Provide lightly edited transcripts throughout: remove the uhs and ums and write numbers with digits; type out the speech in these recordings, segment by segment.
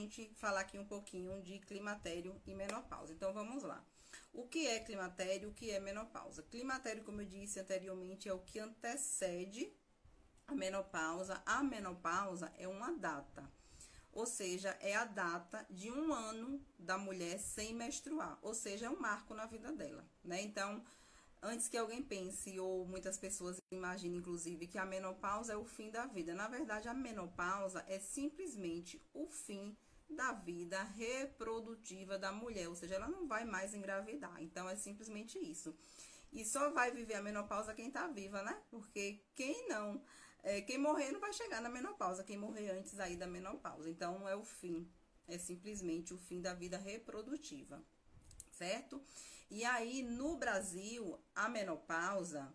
gente falar aqui um pouquinho de climatério e menopausa. Então, vamos lá. O que é climatério, o que é menopausa? Climatério, como eu disse anteriormente, é o que antecede a menopausa. A menopausa é uma data, ou seja, é a data de um ano da mulher sem menstruar, ou seja, é um marco na vida dela, né? Então, antes que alguém pense, ou muitas pessoas imaginem, inclusive, que a menopausa é o fim da vida. Na verdade, a menopausa é simplesmente o fim da vida reprodutiva da mulher, ou seja, ela não vai mais engravidar. Então, é simplesmente isso. E só vai viver a menopausa quem tá viva, né? Porque quem não, quem morrer não vai chegar na menopausa, quem morrer antes aí da menopausa. Então, é o fim, é simplesmente o fim da vida reprodutiva, certo? E aí, no Brasil, a menopausa,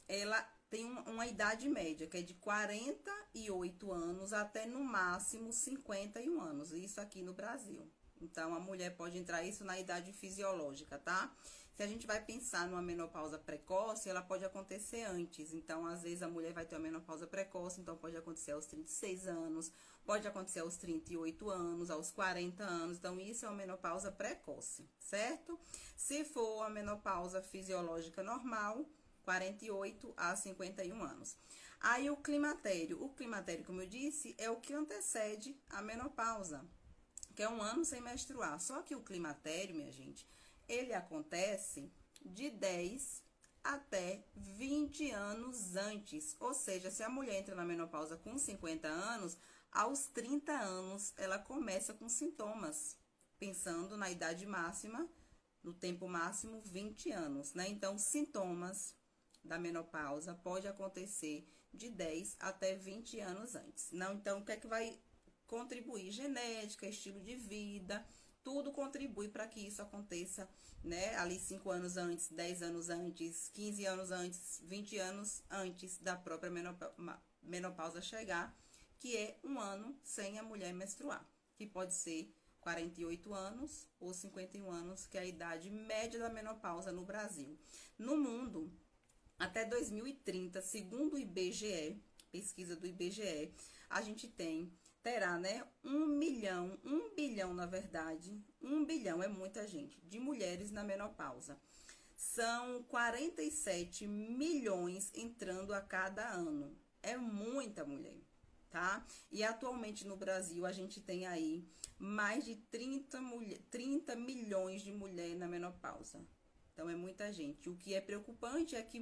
ela tem uma idade média, que é de 48 anos até, no máximo, 51 anos. Isso aqui no Brasil. Então, a mulher pode entrar isso na idade fisiológica, tá? Se a gente vai pensar numa menopausa precoce, ela pode acontecer antes. Então, às vezes, a mulher vai ter uma menopausa precoce, então pode acontecer aos 36 anos, pode acontecer aos 38 anos, aos 40 anos. Então, isso é uma menopausa precoce, certo? Se for a menopausa fisiológica normal, 48 a 51 anos. Aí, o climatério, como eu disse, é o que antecede a menopausa, que é um ano sem menstruar. Só que o climatério, minha gente, ele acontece de 10 até 20 anos antes. Ou seja, se a mulher entra na menopausa com 50 anos, aos 30 anos ela começa com sintomas, pensando na idade máxima, no tempo máximo, 20 anos, né? Então, sintomas da menopausa pode acontecer de 10 até 20 anos antes. Não, então, o que é que vai contribuir? Genética, estilo de vida, tudo contribui para que isso aconteça, né? Ali 5 anos antes, 10 anos antes, 15 anos antes, 20 anos antes da própria menopausa chegar, que é um ano sem a mulher menstruar, que pode ser 48 anos ou 51 anos, que é a idade média da menopausa no Brasil. No mundo, até 2030, segundo o IBGE, pesquisa do IBGE, a gente terá, né, 1 bilhão, na verdade, 1 bilhão é muita gente, de mulheres na menopausa. São 47 milhões entrando a cada ano. É muita mulher, tá? E atualmente no Brasil a gente tem aí mais de 30 milhões de mulheres na menopausa. Então, é muita gente. O que é preocupante é que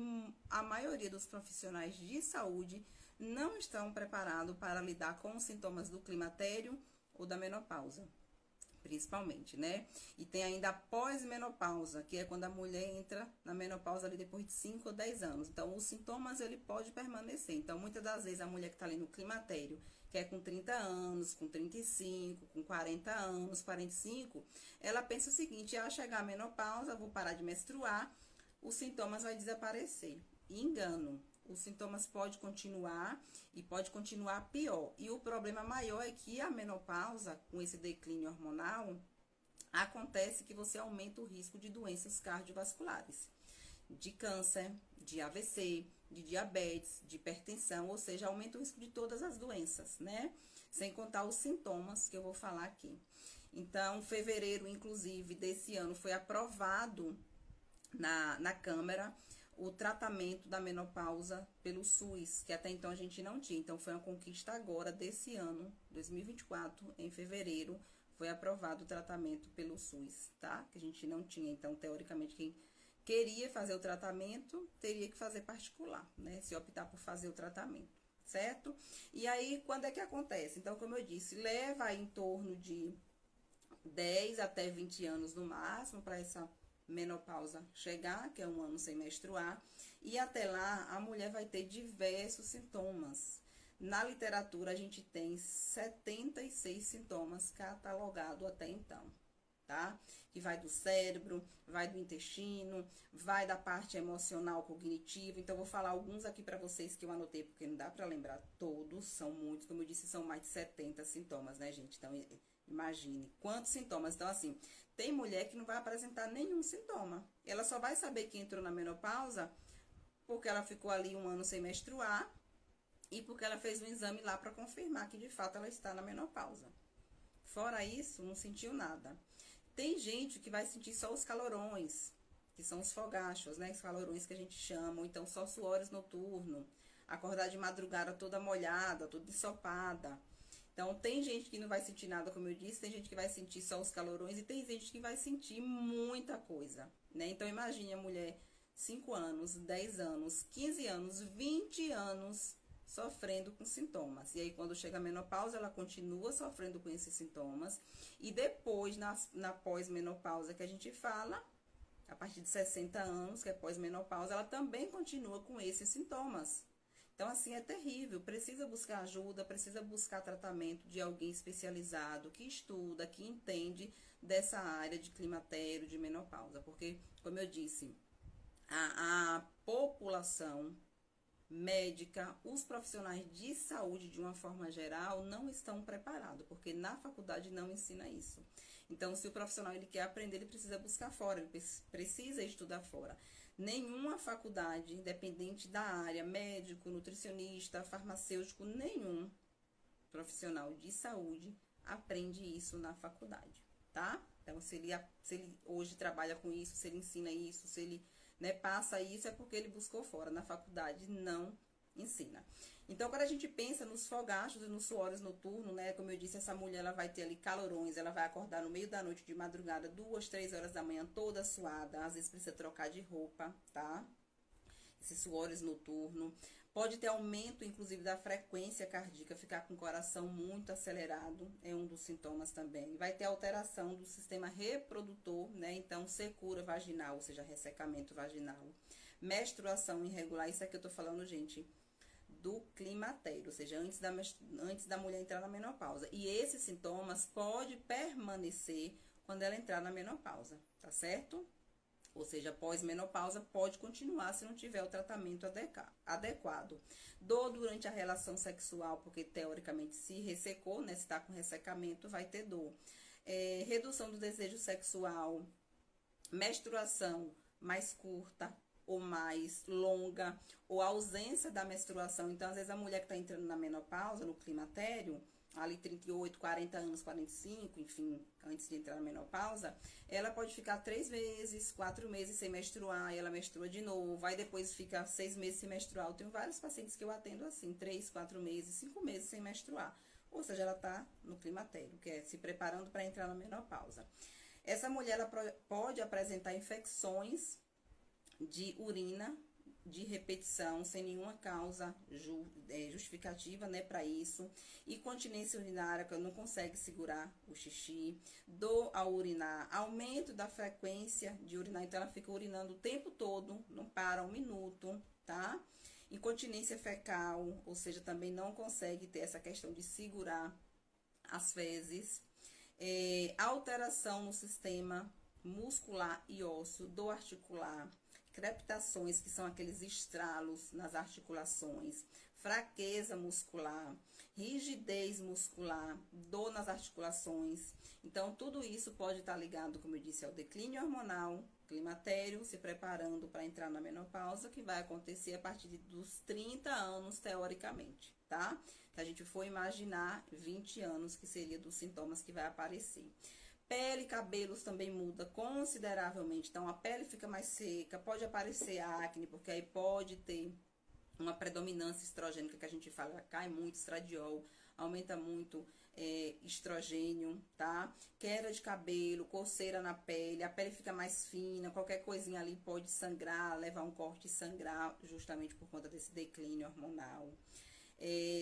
a maioria dos profissionais de saúde não estão preparados para lidar com os sintomas do climatério ou da menopausa, principalmente, né? E tem ainda a pós-menopausa, que é quando a mulher entra na menopausa ali depois de 5 ou 10 anos. Então, os sintomas, ele pode permanecer. Então, muitas das vezes, a mulher que tá ali no climatério, que é com 30 anos, com 35, com 40 anos, 45, ela pensa o seguinte: ao chegar a menopausa, vou parar de menstruar, os sintomas vão desaparecer. E engano. Os sintomas podem continuar e pode continuar pior. E o problema maior é que a menopausa, com esse declínio hormonal, acontece que você aumenta o risco de doenças cardiovasculares, de câncer, de AVC, de diabetes, de hipertensão, ou seja, aumenta o risco de todas as doenças, né? Sem contar os sintomas que eu vou falar aqui. Então, fevereiro, inclusive, desse ano, foi aprovado na Câmara o tratamento da menopausa pelo SUS, que até então a gente não tinha. Então, foi uma conquista agora desse ano, 2024, em fevereiro, foi aprovado o tratamento pelo SUS, tá? Que a gente não tinha. Então, teoricamente, quem queria fazer o tratamento, teria que fazer particular, né? Se optar por fazer o tratamento, certo? E aí, quando é que acontece? Então, como eu disse, leva aí em torno de 10 até 20 anos no máximo para essa menopausa chegar, que é um ano sem menstruar, e até lá a mulher vai ter diversos sintomas. Na literatura a gente tem 76 sintomas catalogados até então, tá? Que vai do cérebro, vai do intestino, vai da parte emocional, cognitiva. Então, eu vou falar alguns aqui para vocês que eu anotei, porque não dá para lembrar todos, são muitos, como eu disse, são mais de 70 sintomas, né, gente? Então, imagine quantos sintomas. Então, assim, tem mulher que não vai apresentar nenhum sintoma. Ela só vai saber que entrou na menopausa porque ela ficou ali um ano sem menstruar e porque ela fez um exame lá para confirmar que de fato ela está na menopausa. Fora isso, não sentiu nada. Tem gente que vai sentir só os calorões, que são os fogachos, né? Os calorões que a gente chama, ou então só suores noturno, acordar de madrugada toda molhada, toda ensopada. Então, tem gente que não vai sentir nada, como eu disse, tem gente que vai sentir só os calorões e tem gente que vai sentir muita coisa, né? Então, imagine a mulher 5 anos, 10 anos, 15 anos, 20 anos sofrendo com sintomas. E aí, quando chega a menopausa, ela continua sofrendo com esses sintomas. E depois, na pós-menopausa que a gente fala, a partir de 60 anos, que é pós-menopausa, ela também continua com esses sintomas. Então, assim, é terrível. Precisa buscar ajuda, precisa buscar tratamento de alguém especializado, que estuda, que entende dessa área de climatério, de menopausa. Porque, como eu disse, a população médica, os profissionais de saúde, de uma forma geral, não estão preparados, porque na faculdade não ensina isso. Então, se o profissional ele quer aprender, ele precisa buscar fora, ele precisa estudar fora. Nenhuma faculdade, independente da área, médico, nutricionista, farmacêutico, nenhum profissional de saúde aprende isso na faculdade, tá? Então, se ele hoje trabalha com isso, se ele ensina isso, se ele, né, passa isso, é porque ele buscou fora. Na faculdade não ensina. Então, quando a gente pensa nos fogachos e nos suores noturnos, né, como eu disse, essa mulher ela vai ter ali calorões, ela vai acordar no meio da noite de madrugada, 2, 3 horas da manhã, toda suada, às vezes precisa trocar de roupa, tá? Esses suores noturnos. Pode ter aumento, inclusive, da frequência cardíaca, ficar com o coração muito acelerado, é um dos sintomas também. Vai ter alteração do sistema reprodutor, né? Então, secura vaginal, ou seja, ressecamento vaginal. Menstruação irregular, isso aqui eu tô falando, gente, do climatério, ou seja, antes da mulher entrar na menopausa. E esses sintomas podem permanecer quando ela entrar na menopausa, tá certo? Ou seja, pós-menopausa pode continuar se não tiver o tratamento adequado. Dor durante a relação sexual, porque teoricamente se ressecou, né? Se tá com ressecamento, vai ter dor. Redução do desejo sexual, menstruação mais curta ou mais longa, ou ausência da menstruação. Então, às vezes, a mulher que está entrando na menopausa, no climatério, ali 38, 40 anos, 45, enfim, antes de entrar na menopausa, ela pode ficar 3 meses, 4 meses sem menstruar, e ela menstrua de novo, aí depois fica 6 meses sem menstruar. Eu tenho vários pacientes que eu atendo assim, 3, 4 meses, 5 meses sem menstruar. Ou seja, ela tá no climatério, que é se preparando para entrar na menopausa. Essa mulher, ela pode apresentar infecções de urina, de repetição, sem nenhuma causa justificativa, né, para isso. E continência urinária, que não consegue segurar o xixi. Dor ao urinar, aumento da frequência de urinar, então ela fica urinando o tempo todo, não para um minuto, tá? Incontinência fecal, ou seja, também não consegue ter essa questão de segurar as fezes. Alteração no sistema muscular e ósseo, dor articular, crepitações, que são aqueles estralos nas articulações, fraqueza muscular, rigidez muscular, dor nas articulações. Então, tudo isso pode estar ligado, como eu disse, ao declínio hormonal, climatério, se preparando para entrar na menopausa, que vai acontecer a partir dos 30 anos, teoricamente, tá? Se a gente for imaginar 20 anos, que seria dos sintomas que vai aparecer. Pele e cabelos também muda consideravelmente, então a pele fica mais seca, pode aparecer acne, porque aí pode ter uma predominância estrogênica, que a gente fala, cai muito estradiol, aumenta muito estrogênio, tá? Queda de cabelo, coceira na pele, a pele fica mais fina, qualquer coisinha ali pode sangrar, levar um corte e sangrar, justamente por conta desse declínio hormonal.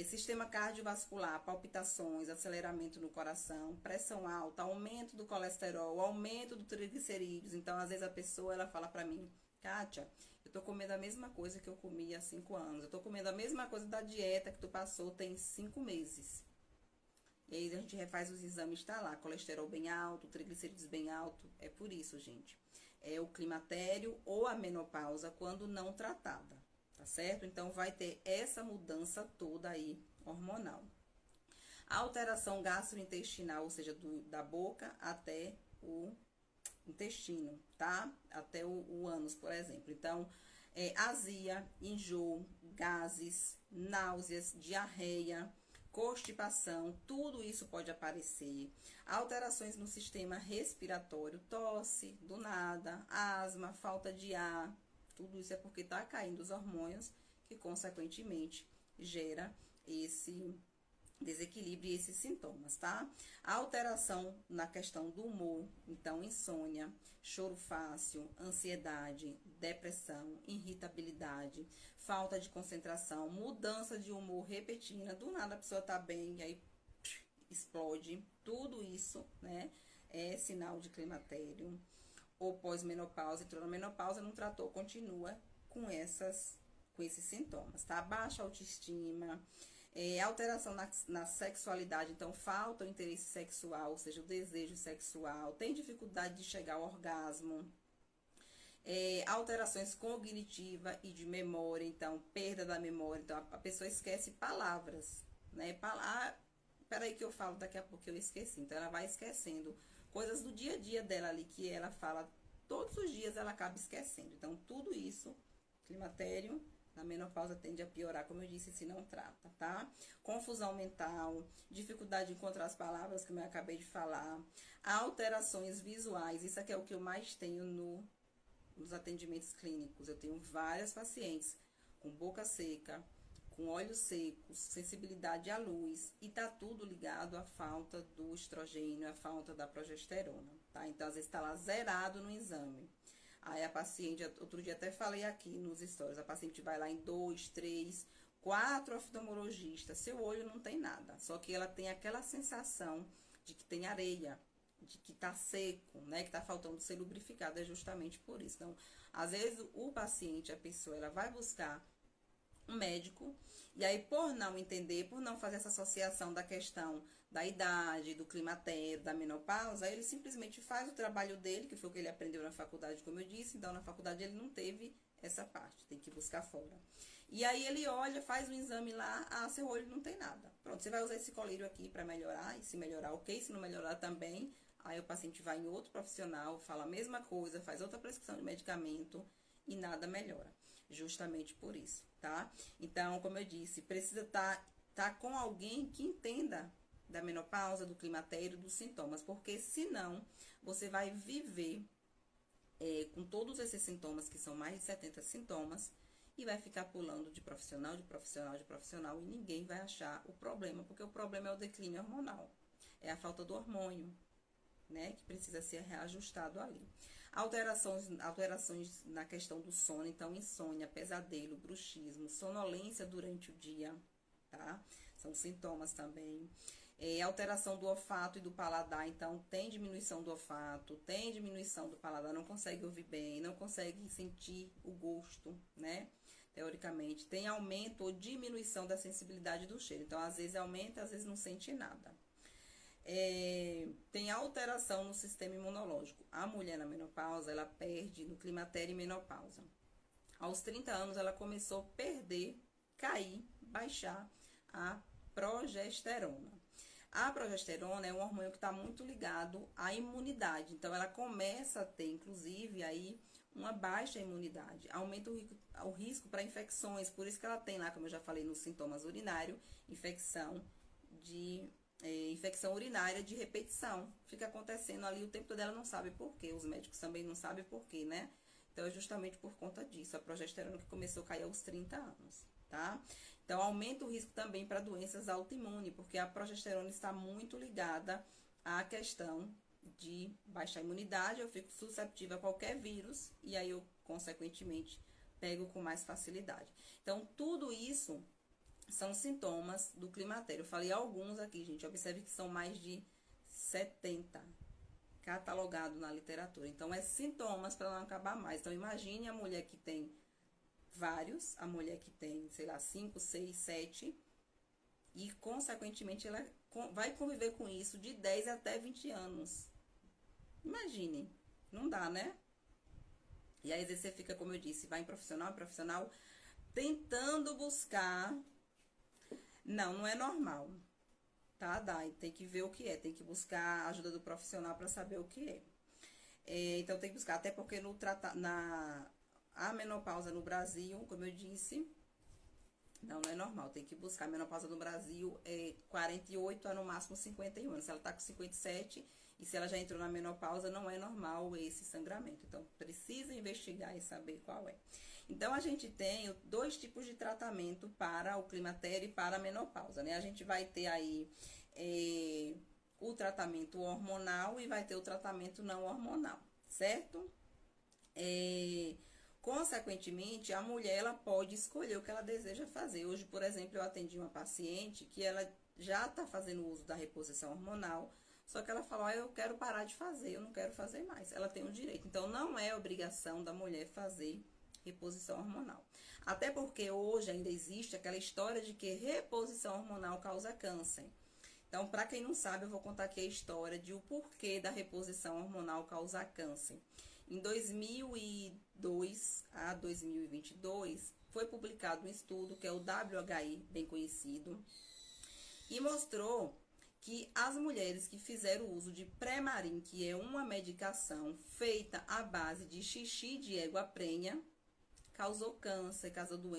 Sistema cardiovascular, palpitações, aceleramento no coração, pressão alta, aumento do colesterol, aumento do triglicerídeos. Então, às vezes a pessoa, ela fala pra mim, Kátia, eu tô comendo a mesma coisa que eu comia há 5 anos. Eu tô comendo a mesma coisa da dieta que tu passou tem 5 meses. E aí a gente refaz os exames, tá lá, colesterol bem alto, triglicerídeos bem alto. É por isso, gente. É o climatério ou a menopausa quando não tratada. Tá certo? Então, vai ter essa mudança toda aí, hormonal. A alteração gastrointestinal, ou seja, da boca até o intestino, tá? Até o ânus, por exemplo. Então, azia, enjoo, gases, náuseas, diarreia, constipação, tudo isso pode aparecer. Alterações no sistema respiratório, tosse, do nada, asma, falta de ar, tudo isso é porque está caindo os hormônios que, consequentemente, gera esse desequilíbrio e esses sintomas, tá? A alteração na questão do humor, então, insônia, choro fácil, ansiedade, depressão, irritabilidade, falta de concentração, mudança de humor repentina, do nada a pessoa tá bem e aí explode, tudo isso, né, é sinal de climatério. Ou pós-menopausa, entrou na menopausa, não tratou, continua com esses sintomas, tá? Baixa autoestima, alteração na sexualidade, então falta o interesse sexual, ou seja, o desejo sexual, tem dificuldade de chegar ao orgasmo, alterações cognitivas e de memória, então perda da memória, então a pessoa esquece palavras, né? Peraí que eu falo daqui a pouco, eu esqueci, então ela vai esquecendo coisas do dia a dia dela ali, que ela fala todos os dias, ela acaba esquecendo, então tudo isso, climatério, na menopausa tende a piorar, como eu disse, se não trata, tá? Confusão mental, dificuldade de encontrar as palavras, como eu acabei de falar, alterações visuais, isso aqui é o que eu mais tenho nos atendimentos clínicos. Eu tenho várias pacientes com boca seca, com olhos secos, sensibilidade à luz, e tá tudo ligado à falta do estrogênio, à falta da progesterona, tá? Então, às vezes tá lá zerado no exame. Aí a paciente, outro dia até falei aqui nos stories, a paciente vai lá em 2, 3, 4 oftalmologistas, seu olho não tem nada, só que ela tem aquela sensação de que tem areia, de que tá seco, né, que tá faltando ser lubrificado, é justamente por isso. Então, às vezes o paciente, a pessoa, ela vai buscar um médico, e aí por não entender, por não fazer essa associação da questão da idade, do climatério, da menopausa, ele simplesmente faz o trabalho dele, que foi o que ele aprendeu na faculdade, como eu disse, então na faculdade ele não teve essa parte, tem que buscar fora. E aí ele olha, faz um exame lá, seu olho não tem nada. Pronto, você vai usar esse colírio aqui para melhorar, e se melhorar, ok, se não melhorar também, aí o paciente vai em outro profissional, fala a mesma coisa, faz outra prescrição de medicamento e nada melhora. Justamente por isso, tá? Então, como eu disse, precisa tá com alguém que entenda da menopausa, do climatério, dos sintomas, porque senão você vai viver com todos esses sintomas, que são mais de 70 sintomas, e vai ficar pulando de profissional, de profissional, de profissional, e ninguém vai achar o problema, porque o problema é o declínio hormonal, é a falta do hormônio, né, que precisa ser reajustado ali. Alterações na questão do sono, então insônia, pesadelo, bruxismo, sonolência durante o dia, tá? São sintomas também. Alteração do olfato e do paladar, então tem diminuição do olfato, tem diminuição do paladar, não consegue ouvir bem, não consegue sentir o gosto, né? Teoricamente, tem aumento ou diminuição da sensibilidade do cheiro, então às vezes aumenta, às vezes não sente nada. Tem alteração no sistema imunológico. A mulher na menopausa, ela perde no climatério e menopausa. Aos 30 anos, ela começou a perder, cair, baixar a progesterona. A progesterona é um hormônio que está muito ligado à imunidade. Então, ela começa a ter, inclusive, aí uma baixa imunidade. Aumenta o risco para infecções. Por isso que ela tem lá, como eu já falei, nos sintomas urinários, infecção urinária de repetição. Fica acontecendo ali o tempo todo, ela não sabe por quê. Os médicos também não sabem por quê, né? Então, é justamente por conta disso. A progesterona que começou a cair aos 30 anos, tá? Então, aumenta o risco também para doenças autoimunes, porque a progesterona está muito ligada à questão de baixar a imunidade, eu fico susceptível a qualquer vírus, e aí eu, consequentemente, pego com mais facilidade. Então, tudo isso são sintomas do climatério. Eu falei alguns aqui, gente. Observe que são mais de 70 catalogados na literatura. Então, é sintomas para não acabar mais. Então, imagine a mulher que tem vários, a mulher que tem, sei lá, 5, 6, 7, e, consequentemente, ela vai conviver com isso de 10 até 20 anos. Imagine. Não dá, né? E aí, às vezes, você fica, como eu disse, vai em profissional, tentando buscar. Não é normal, tá? Tem que ver o que é, tem que buscar a ajuda do profissional para saber o que é. Então, tem que buscar, até porque a menopausa no Brasil, como eu disse, não é normal. Tem que buscar. A menopausa no Brasil é 48 a no máximo 51 anos. Se ela tá com 57 e se ela já entrou na menopausa, não é normal esse sangramento. Então, precisa investigar e saber qual é. Então, a gente tem dois tipos de tratamento para o climatério e para a menopausa, né? A gente vai ter aí o tratamento hormonal e vai ter o tratamento não hormonal, certo? Consequentemente, a mulher ela pode escolher o que ela deseja fazer. Hoje, por exemplo, eu atendi uma paciente que ela já está fazendo uso da reposição hormonal, só que ela falou, eu quero parar de fazer, eu não quero fazer mais. Ela tem o direito. Então, não é obrigação da mulher fazer reposição hormonal. Até porque hoje ainda existe aquela história de que reposição hormonal causa câncer. Então, para quem não sabe, eu vou contar aqui a história de o porquê da reposição hormonal causar câncer. Em 2002 a 2022, foi publicado um estudo, que é o WHI, bem conhecido, e mostrou que as mulheres que fizeram uso de Premarin, que é uma medicação feita à base de xixi de égua prenha, causou câncer,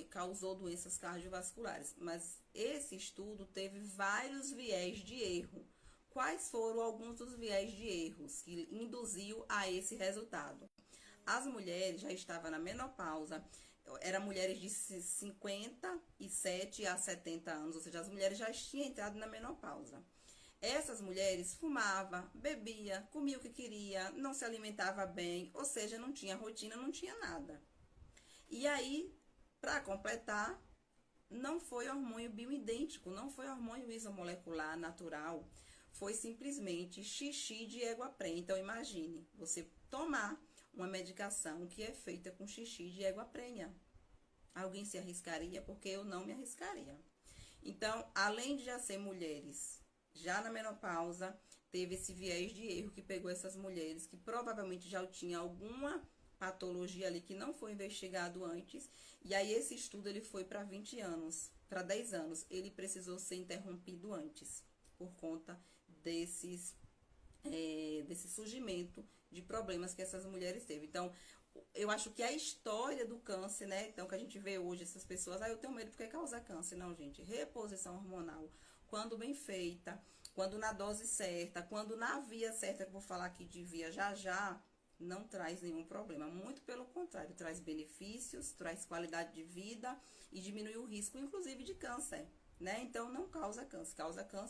causou doenças cardiovasculares. Mas esse estudo teve vários viés de erro. Quais foram alguns dos viés de erros que induziu a esse resultado? As mulheres já estavam na menopausa, eram mulheres de 57 a 70 anos, ou seja, as mulheres já tinham entrado na menopausa. Essas mulheres fumavam, bebia, comia o que queria, não se alimentava bem, ou seja, não tinha rotina, não tinha nada. E aí, para completar, não foi hormônio bioidêntico, não foi hormônio isomolecular natural, foi simplesmente xixi de égua prenha. Então, imagine, você tomar uma medicação que é feita com xixi de égua prenha. Alguém se arriscaria? Porque eu não me arriscaria. Então, além de já ser mulheres, já na menopausa, teve esse viés de erro que pegou essas mulheres que provavelmente já tinham alguma patologia ali que não foi investigado antes, e aí esse estudo ele foi para 20 anos, para 10 anos, ele precisou ser interrompido antes, por conta desse surgimento de problemas que essas mulheres teve. Então, eu acho que a história do câncer, né, então que a gente vê hoje essas pessoas, eu tenho medo porque causa câncer. Não, gente, reposição hormonal, quando bem feita, quando na dose certa, quando na via certa, que eu vou falar aqui de via já, não traz nenhum problema, muito pelo contrário, traz benefícios, traz qualidade de vida e diminui o risco, inclusive, de câncer, né? Então, não causa câncer,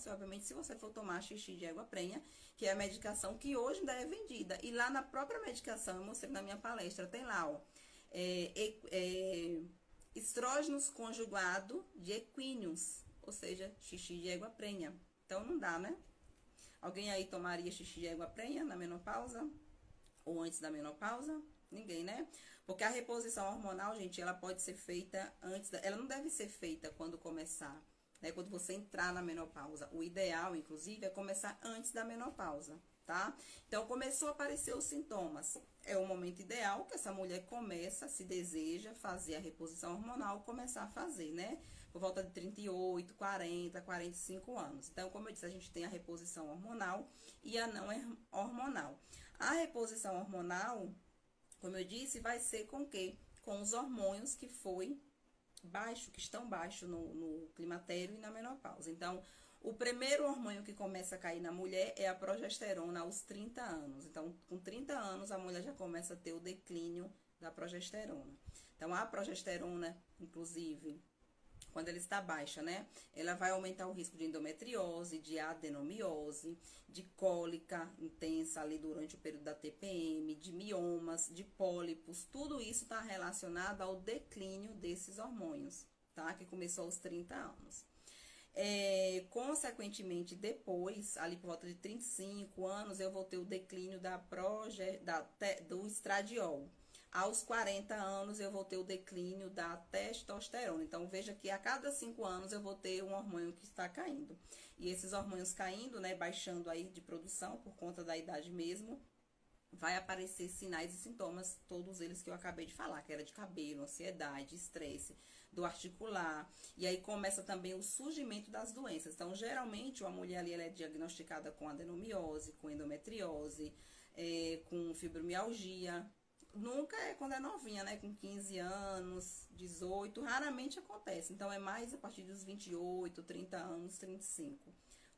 obviamente, se você for tomar xixi de égua prenha, que é a medicação que hoje ainda é vendida, e lá na própria medicação, eu mostrei na minha palestra, tem lá, ó, estrógenos conjugado de equíneos, ou seja, xixi de égua prenha. Então, não dá, né? Alguém aí tomaria xixi de égua prenha na menopausa? Ou antes da menopausa? Ninguém, né? Porque a reposição hormonal, gente, ela pode ser feita antes, ela não deve ser feita quando começar, né? Quando você entrar na menopausa. O ideal, inclusive, é começar antes da menopausa, tá? Então, começou a aparecer os sintomas. É o momento ideal que essa mulher começa, se deseja fazer a reposição hormonal, começar a fazer, né? Por volta de 38, 40, 45 anos. Então, como eu disse, a gente tem a reposição hormonal e a não hormonal. A reposição hormonal, como eu disse, vai ser com o quê? Com os hormônios que estão baixos no climatério e na menopausa. Então, o primeiro hormônio que começa a cair na mulher é a progesterona aos 30 anos. Então, com 30 anos, a mulher já começa a ter o declínio da progesterona. Então, a progesterona, inclusive, quando ela está baixa, né? Ela vai aumentar o risco de endometriose, de adenomiose, de cólica intensa ali durante o período da TPM, de miomas, de pólipos. Tudo isso está relacionado ao declínio desses hormônios, tá? Que começou aos 30 anos. Consequentemente, depois, ali por volta de 35 anos, eu vou ter o declínio do estradiol. Aos 40 anos, eu vou ter o declínio da testosterona. Então, veja que a cada 5 anos eu vou ter um hormônio que está caindo. E esses hormônios caindo, né, baixando aí de produção por conta da idade mesmo, vai aparecer sinais e sintomas, todos eles que eu acabei de falar, que era de cabelo, ansiedade, estresse, do articular. E aí começa também o surgimento das doenças. Então, geralmente, uma mulher ali ela é diagnosticada com adenomiose, com endometriose, com fibromialgia, Nunca é quando é novinha, né? Com 15 anos, 18, raramente acontece. Então, é mais a partir dos 28, 30 anos, 35.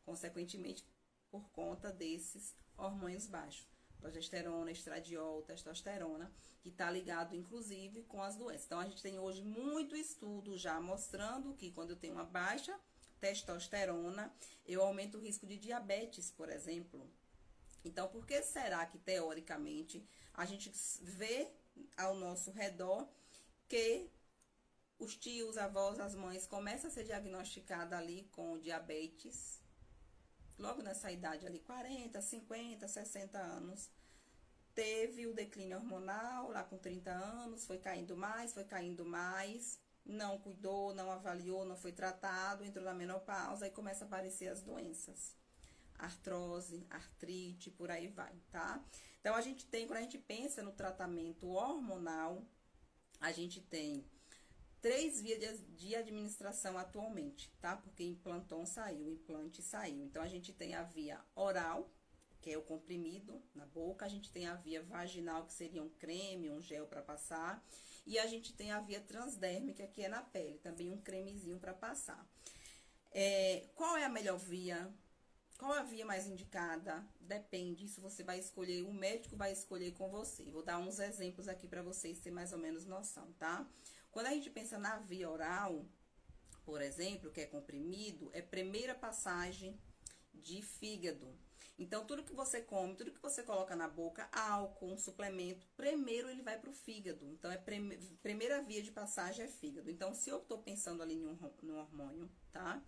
Consequentemente, por conta desses hormônios baixos. Progesterona, estradiol, testosterona, que está ligado, inclusive, com as doenças. Então, a gente tem hoje muito estudo já mostrando que quando eu tenho uma baixa testosterona, eu aumento o risco de diabetes, por exemplo. Então, por que será que, teoricamente, a gente vê ao nosso redor que os tios, avós, as mães começam a ser diagnosticadas ali com diabetes, logo nessa idade ali, 40, 50, 60 anos, teve o declínio hormonal lá com 30 anos, foi caindo mais, não cuidou, não avaliou, não foi tratado, entrou na menopausa e começa a aparecer as doenças. Artrose, artrite, por aí vai, tá? Então, a gente tem, quando a gente pensa no tratamento hormonal, a gente tem 3 vias de administração atualmente, tá? Porque implanton saiu, implante saiu. Então, a gente tem a via oral, que é o comprimido na boca. A gente tem a via vaginal, que seria um creme, um gel para passar. E a gente tem a via transdérmica, que é na pele, também um cremezinho para passar. Qual é a melhor via? Qual a via mais indicada? Depende, isso você vai escolher, o médico vai escolher com você. Vou dar uns exemplos aqui para vocês terem mais ou menos noção, tá? Quando a gente pensa na via oral, por exemplo, que é comprimido, é primeira passagem de fígado. Então, tudo que você come, tudo que você coloca na boca, álcool, um suplemento, primeiro ele vai para o fígado. Então, primeira via de passagem é fígado. Então, se eu estou pensando ali no hormônio, tá?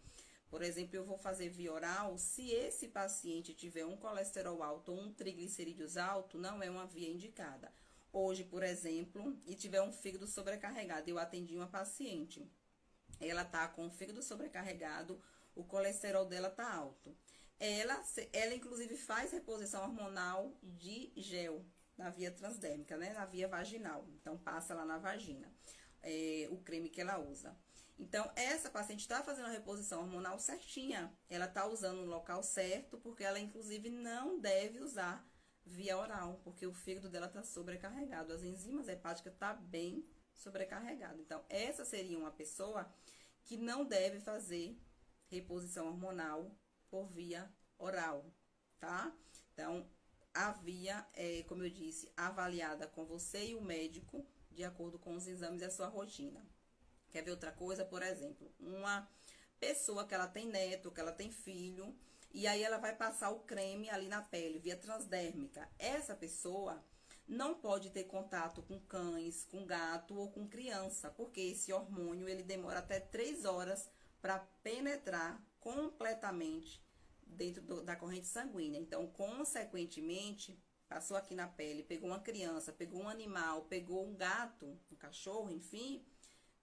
Por exemplo, eu vou fazer via oral, se esse paciente tiver um colesterol alto ou um triglicerídeos alto, não é uma via indicada. Hoje, por exemplo, e tiver um fígado sobrecarregado, eu atendi uma paciente, ela tá com o fígado sobrecarregado, o colesterol dela tá alto. Ela inclusive faz reposição hormonal de gel na via transdérmica, né? Na via vaginal. Então, passa lá na vagina, o creme que ela usa. Então, essa paciente está fazendo a reposição hormonal certinha. Ela está usando no local certo, porque ela, inclusive, não deve usar via oral, porque o fígado dela está sobrecarregado. As enzimas hepáticas estão bem sobrecarregadas. Então, essa seria uma pessoa que não deve fazer reposição hormonal por via oral, tá? Então, a via é, como eu disse, avaliada com você e o médico, de acordo com os exames e a sua rotina. Quer ver outra coisa? Por exemplo, uma pessoa que ela tem neto, que ela tem filho, e aí ela vai passar o creme ali na pele, via transdérmica. Essa pessoa não pode ter contato com cães, com gato ou com criança, porque esse hormônio ele demora até 3 horas para penetrar completamente dentro da corrente sanguínea. Então, consequentemente, passou aqui na pele, pegou uma criança, pegou um animal, pegou um gato, um cachorro, enfim,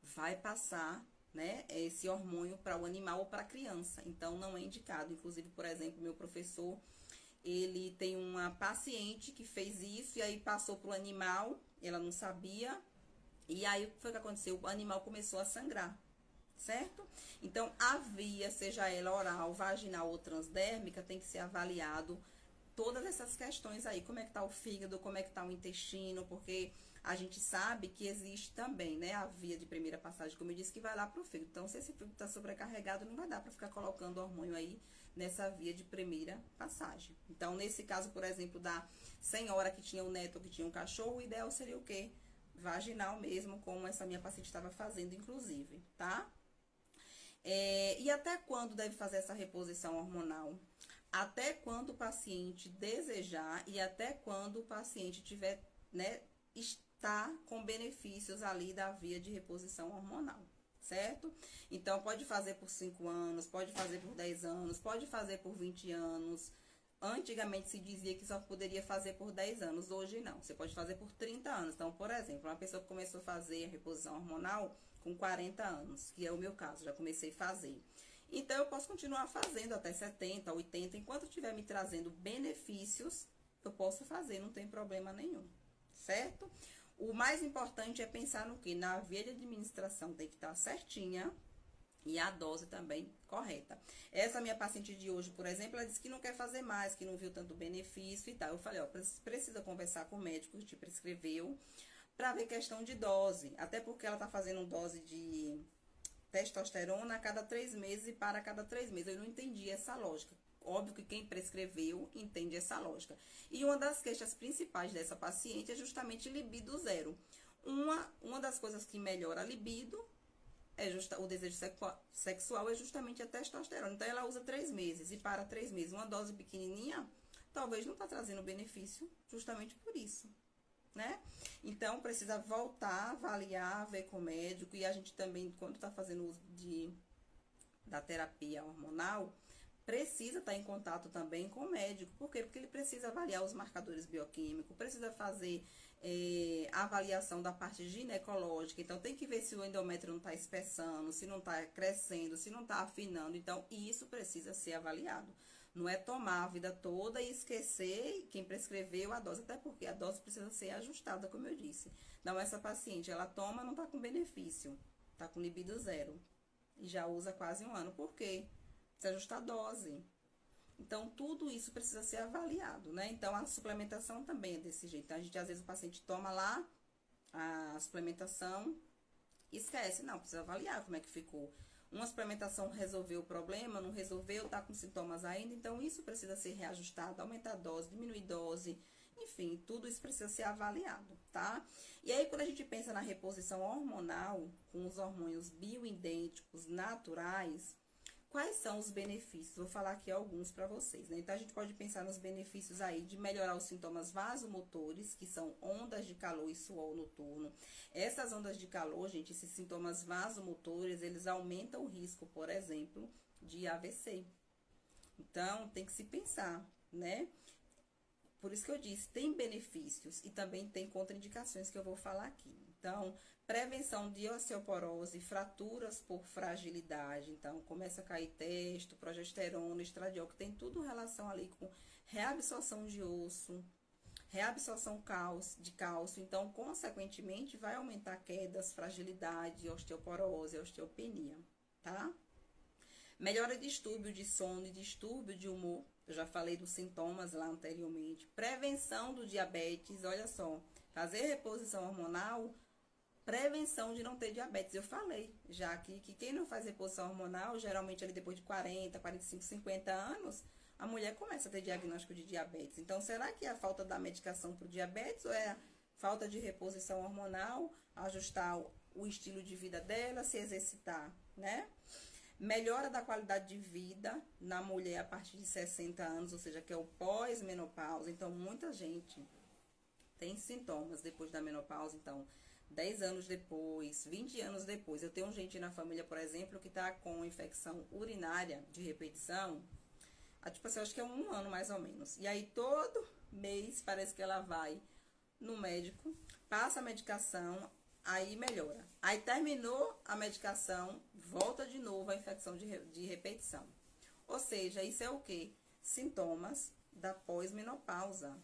vai passar, né, esse hormônio para o animal ou para a criança. Então, não é indicado. Inclusive, por exemplo, meu professor, ele tem uma paciente que fez isso e aí passou para o animal, ela não sabia, e aí o que foi que aconteceu? O animal começou a sangrar, certo? Então, a via, seja ela oral, vaginal ou transdérmica, tem que ser avaliado todas essas questões aí, como é que tá o fígado, como é que tá o intestino, porque a gente sabe que existe também, né, a via de primeira passagem, como eu disse, que vai lá pro fígado. Então, se esse fígado tá sobrecarregado, não vai dar para ficar colocando hormônio aí nessa via de primeira passagem. Então, nesse caso, por exemplo, da senhora que tinha um neto, que tinha um cachorro, o ideal seria o quê? Vaginal mesmo, como essa minha paciente estava fazendo, inclusive, tá? E até quando deve fazer essa reposição hormonal? Até quando o paciente desejar e até quando o paciente tiver, né, está com benefícios ali da via de reposição hormonal, certo? Então, pode fazer por 5 anos, pode fazer por 10 anos, pode fazer por 20 anos. Antigamente se dizia que só poderia fazer por 10 anos, hoje não. Você pode fazer por 30 anos. Então, por exemplo, uma pessoa que começou a fazer a reposição hormonal com 40 anos, que é o meu caso, já comecei a fazer. Então, eu posso continuar fazendo até 70, 80, enquanto estiver me trazendo benefícios, eu posso fazer, não tem problema nenhum, certo? O mais importante é pensar no quê? Na via de administração tem que estar certinha, E a dose também correta. Essa minha paciente de hoje, por exemplo, ela disse que não quer fazer mais, que não viu tanto benefício e tal. Eu falei, ó, precisa conversar com o médico que te prescreveu para ver questão de dose. Até porque ela tá fazendo dose de testosterona a cada 3 meses e para a cada 3 meses. Eu não entendi essa lógica. Óbvio que quem prescreveu entende essa lógica. E uma das queixas principais dessa paciente é justamente libido zero. Uma das coisas que melhora a libido o desejo sexual é justamente a testosterona. Então, ela usa 3 meses e para 3 meses. Uma dose pequenininha, talvez não está trazendo benefício justamente por isso, né? Então, precisa voltar, avaliar, ver com o médico. E a gente também, quando está fazendo uso da terapia hormonal, precisa estar em contato também com o médico. Por quê? Porque ele precisa avaliar os marcadores bioquímicos, precisa fazer a avaliação da parte ginecológica. Então, tem que ver se o endométrio não está espessando, se não está crescendo, se não está afinando. Então, isso precisa ser avaliado. Não é tomar a vida toda e esquecer quem prescreveu a dose, até porque a dose precisa ser ajustada, como eu disse. Então, essa paciente, ela toma, não está com benefício, está com libido zero. E já usa quase 1 ano. Por quê? Precisa ajustar a dose. Então, tudo isso precisa ser avaliado, né? Então, a suplementação também é desse jeito. Então, às vezes, o paciente toma lá a suplementação e esquece. Não, precisa avaliar como é que ficou. Uma suplementação resolveu o problema, não resolveu, tá com sintomas ainda. Então, isso precisa ser reajustado, aumentar a dose, diminuir dose. Enfim, tudo isso precisa ser avaliado, tá? E aí, quando a gente pensa na reposição hormonal, com os hormônios bioidênticos naturais, quais são os benefícios? Vou falar aqui alguns para vocês, né? Então, a gente pode pensar nos benefícios aí de melhorar os sintomas vasomotores, que são ondas de calor e suor noturno. Essas ondas de calor, gente, esses sintomas vasomotores, eles aumentam o risco, por exemplo, de AVC. Então, tem que se pensar, né? Por isso que eu disse, tem benefícios e também tem contraindicações que eu vou falar aqui. Então, prevenção de osteoporose, fraturas por fragilidade. Então, começa a cair testo, progesterona, estradiol, que tem tudo relação ali com reabsorção de osso, reabsorção de cálcio. Então, consequentemente, vai aumentar quedas, fragilidade, osteoporose, osteopenia, tá? Melhora distúrbio de sono e distúrbio de humor. Eu já falei dos sintomas lá anteriormente. Prevenção do diabetes, olha só. Fazer reposição hormonal, prevenção de não ter diabetes. Eu falei já aqui que quem não faz reposição hormonal, geralmente ali depois de 40, 45, 50 anos, a mulher começa a ter diagnóstico de diabetes. Então, será que é a falta da medicação para o diabetes ou é a falta de reposição hormonal, ajustar o estilo de vida dela, se exercitar, né? Melhora da qualidade de vida na mulher a partir de 60 anos, ou seja, que é o pós-menopausa. Então, muita gente tem sintomas depois da menopausa. Então, 10 anos depois, 20 anos depois. Eu tenho gente na família, por exemplo, que tá com infecção urinária de repetição. Tipo assim, eu acho que é 1 ano mais ou menos. E aí, todo mês, parece que ela vai no médico, passa a medicação, aí melhora. Aí terminou a medicação, volta de novo a infecção de repetição. Ou seja, isso é o quê? Sintomas da pós-menopausa.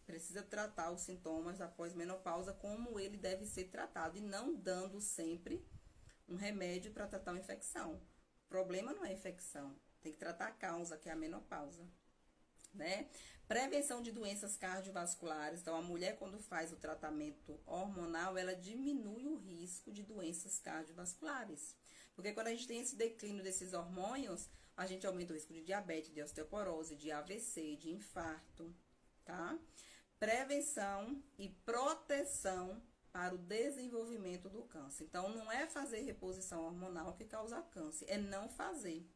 Precisa tratar os sintomas da pós-menopausa como ele deve ser tratado e não dando sempre um remédio para tratar uma infecção. O problema não é a infecção, tem que tratar a causa, que é a menopausa, né? Prevenção de doenças cardiovasculares. Então, a mulher, quando faz o tratamento hormonal, ela diminui o risco de doenças cardiovasculares. Porque quando a gente tem esse declínio desses hormônios, a gente aumenta o risco de diabetes, de osteoporose, de AVC, de infarto, tá? Prevenção e proteção para o desenvolvimento do câncer. Então, não é fazer reposição hormonal que causa câncer, é não fazer.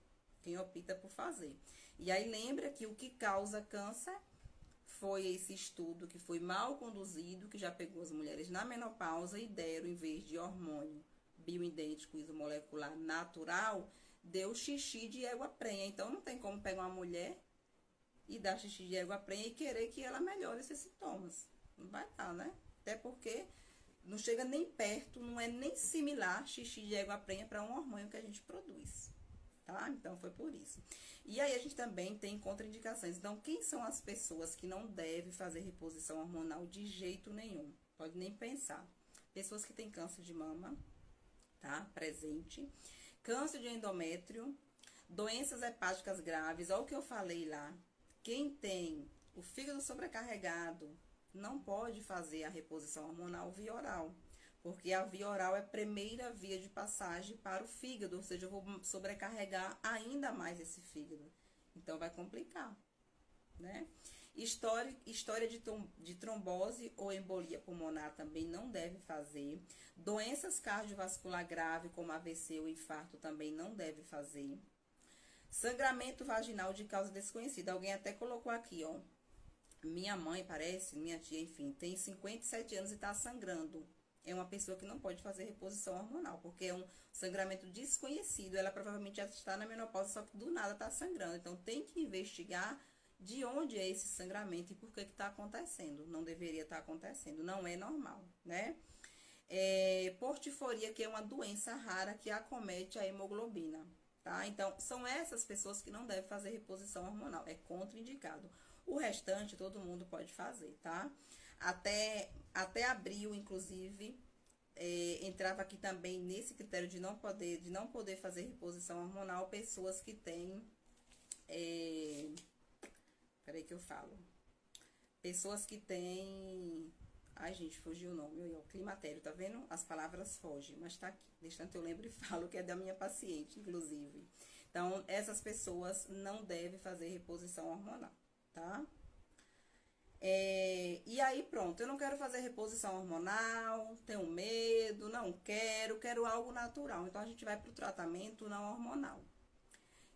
Quem opta por fazer. E aí lembra que o que causa câncer foi esse estudo que foi mal conduzido, que já pegou as mulheres na menopausa e deram, em vez de hormônio bioidêntico isomolecular natural, deu xixi de égua prenha. Então não tem como pegar uma mulher e dar xixi de égua prenha e querer que ela melhore esses sintomas. Não vai dar, né? Até porque não chega nem perto, não é nem similar xixi de égua prenha para um hormônio que a gente produz. Tá? Então, foi por isso. E aí, a gente também tem contraindicações. Então, quem são as pessoas que não devem fazer reposição hormonal de jeito nenhum? Pode nem pensar. Pessoas que têm câncer de mama, tá? Presente. câncer de endométrio, doenças hepáticas graves, olha o que eu falei lá. Quem tem o fígado sobrecarregado não pode fazer a reposição hormonal via oral, porque a via oral é a primeira via de passagem para o fígado, ou seja, eu vou sobrecarregar ainda mais esse fígado. Então, vai complicar, né? História de trombose ou embolia pulmonar também não deve fazer. Doenças cardiovascular grave, como AVC ou infarto, também não deve fazer. Sangramento vaginal de causa desconhecida. Alguém até colocou aqui, ó. Minha mãe, parece, minha tia, enfim, tem 57 anos e tá sangrando. É uma pessoa que não pode fazer reposição hormonal, porque é um sangramento desconhecido. Ela provavelmente já está na menopausa, só que do nada tá sangrando. Então, tem que investigar de onde é esse sangramento e por que está acontecendo. Não deveria estar acontecendo, não é normal, né? Portiforia, que é uma doença rara que acomete a hemoglobina, tá? Então, são essas pessoas que não devem fazer reposição hormonal, é contraindicado. O restante, todo mundo pode fazer, tá? Até abril, inclusive, entrava aqui também nesse critério de não poder fazer reposição hormonal, pessoas que têm... Peraí que eu falo. Pessoas que têm... Ai, gente, fugiu o nome. O climatério, tá vendo? As palavras fogem, mas tá aqui. Deixa eu lembro e falo que é da minha paciente, inclusive. Então, essas pessoas não devem fazer reposição hormonal, tá? E aí, pronto. Eu não quero fazer reposição hormonal, tenho medo, não quero algo natural. Então, a gente vai pro tratamento não hormonal.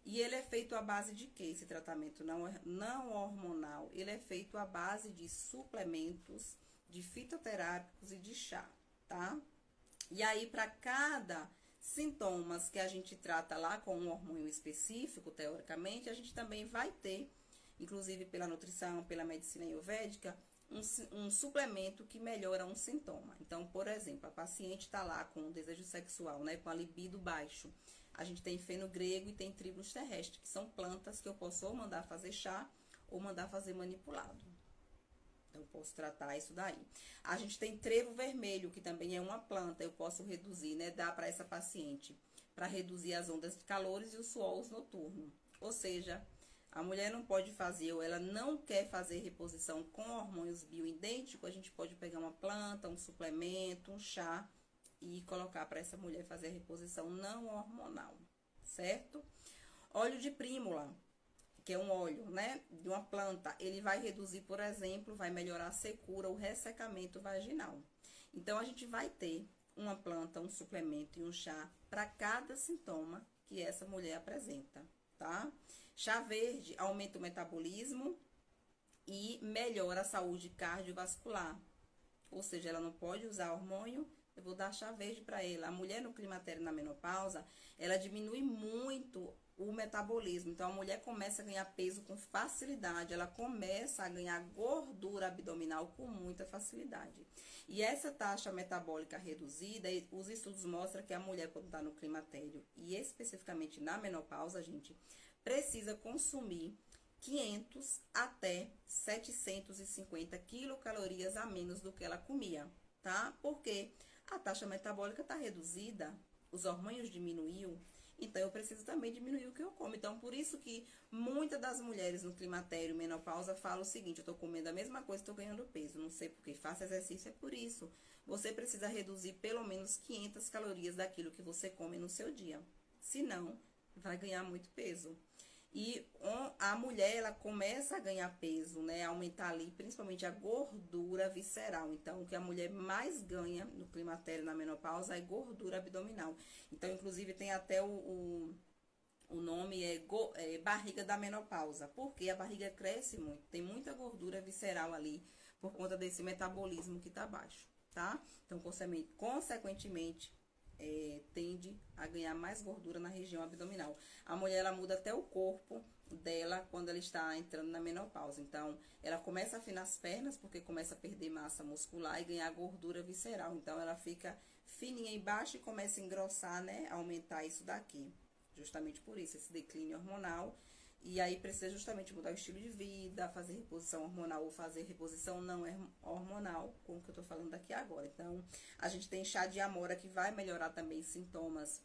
E ele é feito à base de quê? Esse tratamento não hormonal, ele é feito à base de suplementos, de fitoterápicos e de chá, tá? E aí, para cada sintomas que a gente trata lá com um hormônio específico, teoricamente, a gente também vai ter, inclusive pela nutrição, pela medicina ayurvédica, um suplemento que melhora um sintoma. Então, por exemplo, a paciente tá lá com o desejo sexual, né, com a libido baixo. A gente tem fenogrego e tem tribulus terrestre, que são plantas que eu posso ou mandar fazer chá ou mandar fazer manipulado. Então, eu posso tratar isso daí. A gente tem trevo vermelho, que também é uma planta, eu posso reduzir, né, dar para essa paciente, para reduzir as ondas de calores e os suores noturnos. Ou seja, a mulher não pode fazer, ou ela não quer fazer reposição com hormônios bioidênticos, a gente pode pegar uma planta, um suplemento, um chá, e colocar para essa mulher fazer a reposição não hormonal, certo? Óleo de prímula, que é um óleo, né, de uma planta, ele vai reduzir, por exemplo, vai melhorar a secura, o ressecamento vaginal. Então, a gente vai ter uma planta, um suplemento e um chá para cada sintoma que essa mulher apresenta, tá? Chá verde aumenta o metabolismo e melhora a saúde cardiovascular. Ou seja, ela não pode usar hormônio, eu vou dar chá verde para ela. A mulher no climatério, na menopausa, ela diminui muito o metabolismo. Então, a mulher começa a ganhar peso com facilidade. Ela começa a ganhar gordura abdominal com muita facilidade. E essa taxa metabólica reduzida, os estudos mostram que a mulher, quando está no climatério, e especificamente na menopausa, gente, precisa consumir 500 até 750 quilocalorias a menos do que ela comia, tá? Porque a taxa metabólica está reduzida, os hormônios diminuiu, então eu preciso também diminuir o que eu como. Então, por isso que muitas das mulheres no climatério, menopausa, falam o seguinte: eu tô comendo a mesma coisa, tô ganhando peso. Não sei porque faço exercício, é por isso. Você precisa reduzir pelo menos 500 calorias daquilo que você come no seu dia. Senão, vai ganhar muito peso. E a mulher, ela começa a ganhar peso, né? Aumentar ali, principalmente a gordura visceral. Então, o que a mulher mais ganha no climatério, na menopausa, é gordura abdominal. Então, inclusive, tem até o nome barriga da menopausa. Porque a barriga cresce muito, tem muita gordura visceral ali, por conta desse metabolismo que tá baixo, tá? Então, consequentemente, tende a ganhar mais gordura na região abdominal. A mulher, ela muda até o corpo dela quando ela está entrando na menopausa. Então, ela começa a afinar as pernas, porque começa a perder massa muscular e ganhar gordura visceral. Então, ela fica fininha embaixo e começa a engrossar, né? Aumentar isso daqui. Justamente por isso, esse declínio hormonal. E aí, precisa justamente mudar o estilo de vida, fazer reposição hormonal ou fazer reposição não hormonal, como que eu tô falando aqui agora. Então, a gente tem chá de amora que vai melhorar também sintomas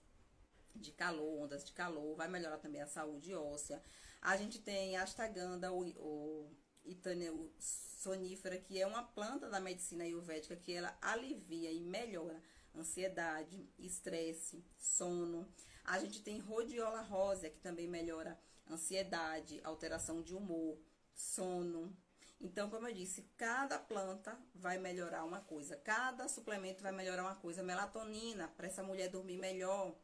de calor, ondas de calor, vai melhorar também a saúde óssea. A gente tem a Ashwagandha, o Itânia sonífera, que é uma planta da medicina ayurvédica que ela alivia e melhora ansiedade, estresse, sono. A gente tem Rhodiola rósea, que também melhora ansiedade, alteração de humor, sono. Então, como eu disse, cada planta vai melhorar uma coisa, cada suplemento vai melhorar uma coisa. Melatonina, para essa mulher dormir melhor.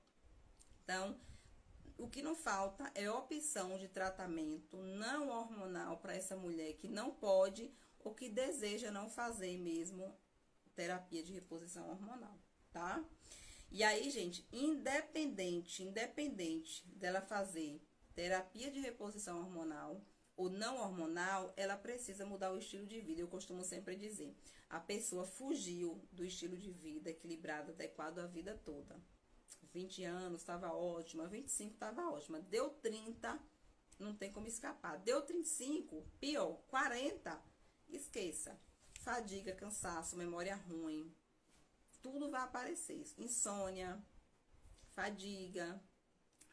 Então, o que não falta é opção de tratamento não hormonal para essa mulher que não pode ou que deseja não fazer mesmo terapia de reposição hormonal, tá? E aí, gente, independente dela fazer terapia de reposição hormonal ou não hormonal, ela precisa mudar o estilo de vida. Eu costumo sempre dizer, a pessoa fugiu do estilo de vida equilibrado, adequado a vida toda. 20 anos estava ótima, 25 estava ótima, deu 30, não tem como escapar. Deu 35, pior, 40, esqueça. Fadiga, cansaço, memória ruim, tudo vai aparecer. Insônia, fadiga,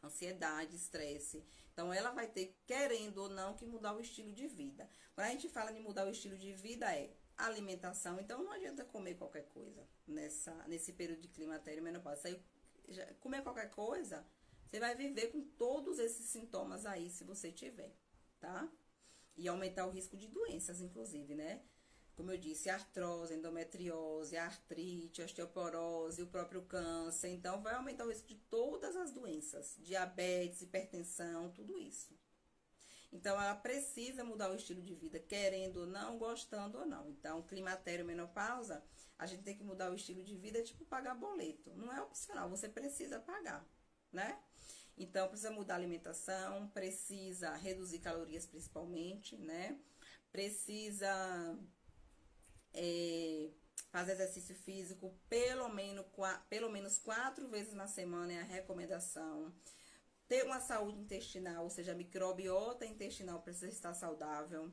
ansiedade, estresse. Então, ela vai ter, querendo ou não, que mudar o estilo de vida. Quando a gente fala de mudar o estilo de vida, é alimentação. Então, não adianta comer qualquer coisa nesse período de climatério e menopausa. Aí, comer qualquer coisa, você vai viver com todos esses sintomas aí, se você tiver, tá? E aumentar o risco de doenças, inclusive, né? Como eu disse, artrose, endometriose, artrite, osteoporose, o próprio câncer. Então, vai aumentar o risco de todas as doenças, diabetes, hipertensão, tudo isso. Então, ela precisa mudar o estilo de vida, querendo ou não, gostando ou não. Então, climatério, menopausa, a gente tem que mudar o estilo de vida, tipo pagar boleto. Não é opcional, você precisa pagar, né? Então, precisa mudar a alimentação, precisa reduzir calorias principalmente, né? Precisa fazer exercício físico pelo menos 4 vezes na semana é a recomendação. Ter uma saúde intestinal, ou seja, a microbiota intestinal precisa estar saudável.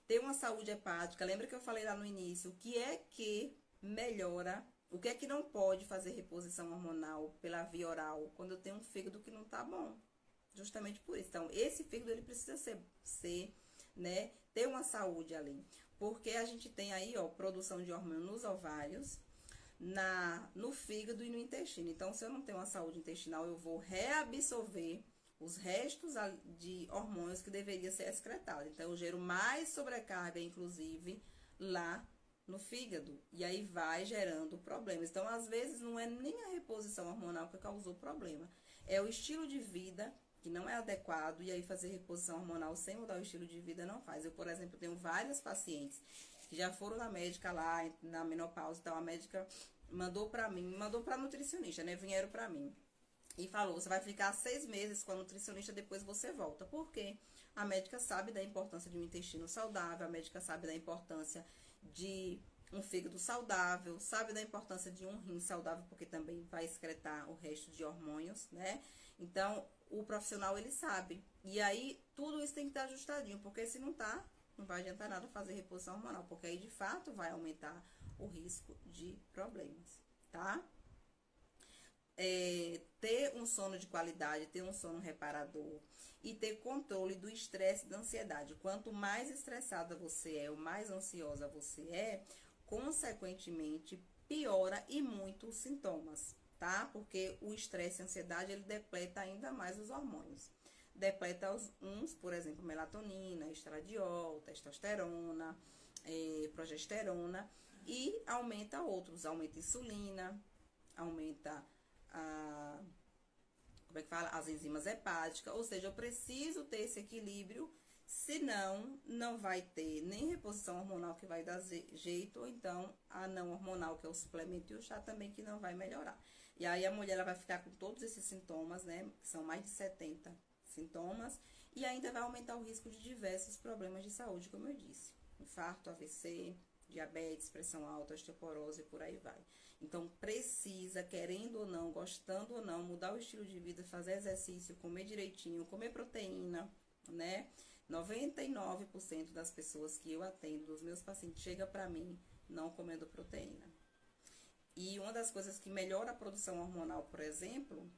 Ter uma saúde hepática. Lembra que eu falei lá no início, o que é que melhora, o que é que não pode fazer reposição hormonal pela via oral, quando eu tenho um fígado que não tá bom. Justamente por isso. Então, esse fígado, ele precisa ser, né, ter uma saúde ali. Porque a gente tem aí, ó, produção de hormônio nos ovários, no fígado e no intestino. Então, se eu não tenho uma saúde intestinal, eu vou reabsorver os restos de hormônios que deveria ser excretado. Então, eu gero mais sobrecarga, inclusive, lá no fígado. E aí vai gerando problemas. Então, às vezes, não é nem a reposição hormonal que causou problema. É o estilo de vida que não é adequado, e aí fazer reposição hormonal sem mudar o estilo de vida não faz. Eu, por exemplo, tenho várias pacientes que já foram na médica lá, na menopausa, então a médica mandou pra mim, mandou pra nutricionista, né? Vieram pra mim e falou, você vai ficar 6 meses com a nutricionista, depois você volta. Por quê? A médica sabe da importância de um intestino saudável, a médica sabe da importância de um fígado saudável, sabe da importância de um rim saudável, porque também vai excretar o resto de hormônios, né? Então, o profissional, ele sabe. E aí, tudo isso tem que estar ajustadinho, porque se não tá, não vai adiantar nada fazer reposição hormonal, porque aí, de fato, vai aumentar o risco de problemas, tá? Ter um sono de qualidade, ter um sono reparador e ter controle do estresse e da ansiedade. Quanto mais estressada você é, ou mais ansiosa você é, consequentemente, piora e muito os sintomas, tá? Porque o estresse e a ansiedade, ele depleta ainda mais os hormônios. Depleta uns, por exemplo, melatonina, estradiol, testosterona, progesterona, e aumenta outros, aumenta a insulina, aumenta como é que fala? As enzimas hepáticas, ou seja, eu preciso ter esse equilíbrio, senão não vai ter nem reposição hormonal que vai dar jeito, ou então a não hormonal, que é o suplemento e o chá também, que não vai melhorar. E aí a mulher, ela vai ficar com todos esses sintomas, né, que são mais de 70 sintomas, e ainda vai aumentar o risco de diversos problemas de saúde, como eu disse. Infarto, AVC, diabetes, pressão alta, osteoporose e por aí vai. Então, precisa, querendo ou não, gostando ou não, mudar o estilo de vida, fazer exercício, comer direitinho, comer proteína, né? 99% das pessoas que eu atendo, dos meus pacientes, chega pra mim não comendo proteína. E uma das coisas que melhora a produção hormonal, por exemplo,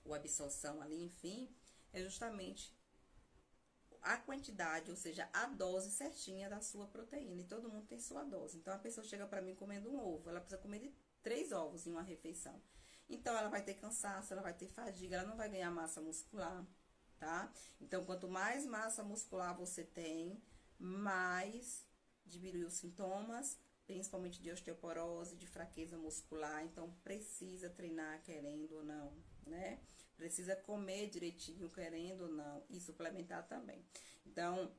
ou absorção ali, enfim, é justamente a quantidade, ou seja, a dose certinha da sua proteína. E todo mundo tem sua dose. Então, a pessoa chega pra mim comendo um ovo, ela precisa comer 3 ovos em uma refeição. Então, ela vai ter cansaço, ela vai ter fadiga, ela não vai ganhar massa muscular, tá? Então, quanto mais massa muscular você tem, mais diminui os sintomas, principalmente de osteoporose, de fraqueza muscular. Então, precisa treinar querendo ou não, né? Precisa comer direitinho querendo ou não e suplementar também. Então,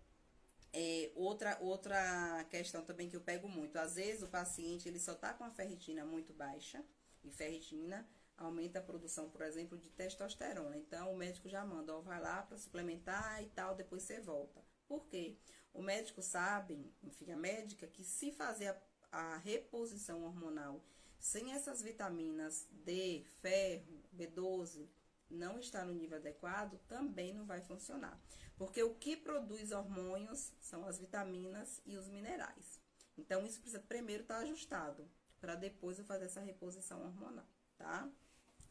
outra questão também que eu pego muito. Às vezes, o paciente, ele só tá com a ferritina muito baixa, e ferritina aumenta a produção, por exemplo, de testosterona. Então, o médico já manda, ó, vai lá para suplementar e tal, depois você volta. Por quê? O médico sabe, enfim, a médica, que se fazer a reposição hormonal sem essas vitaminas D, ferro, B12, não está no nível adequado, também não vai funcionar. Porque o que produz hormônios são as vitaminas e os minerais. Então, isso precisa primeiro estar ajustado, para depois eu fazer essa reposição hormonal, tá?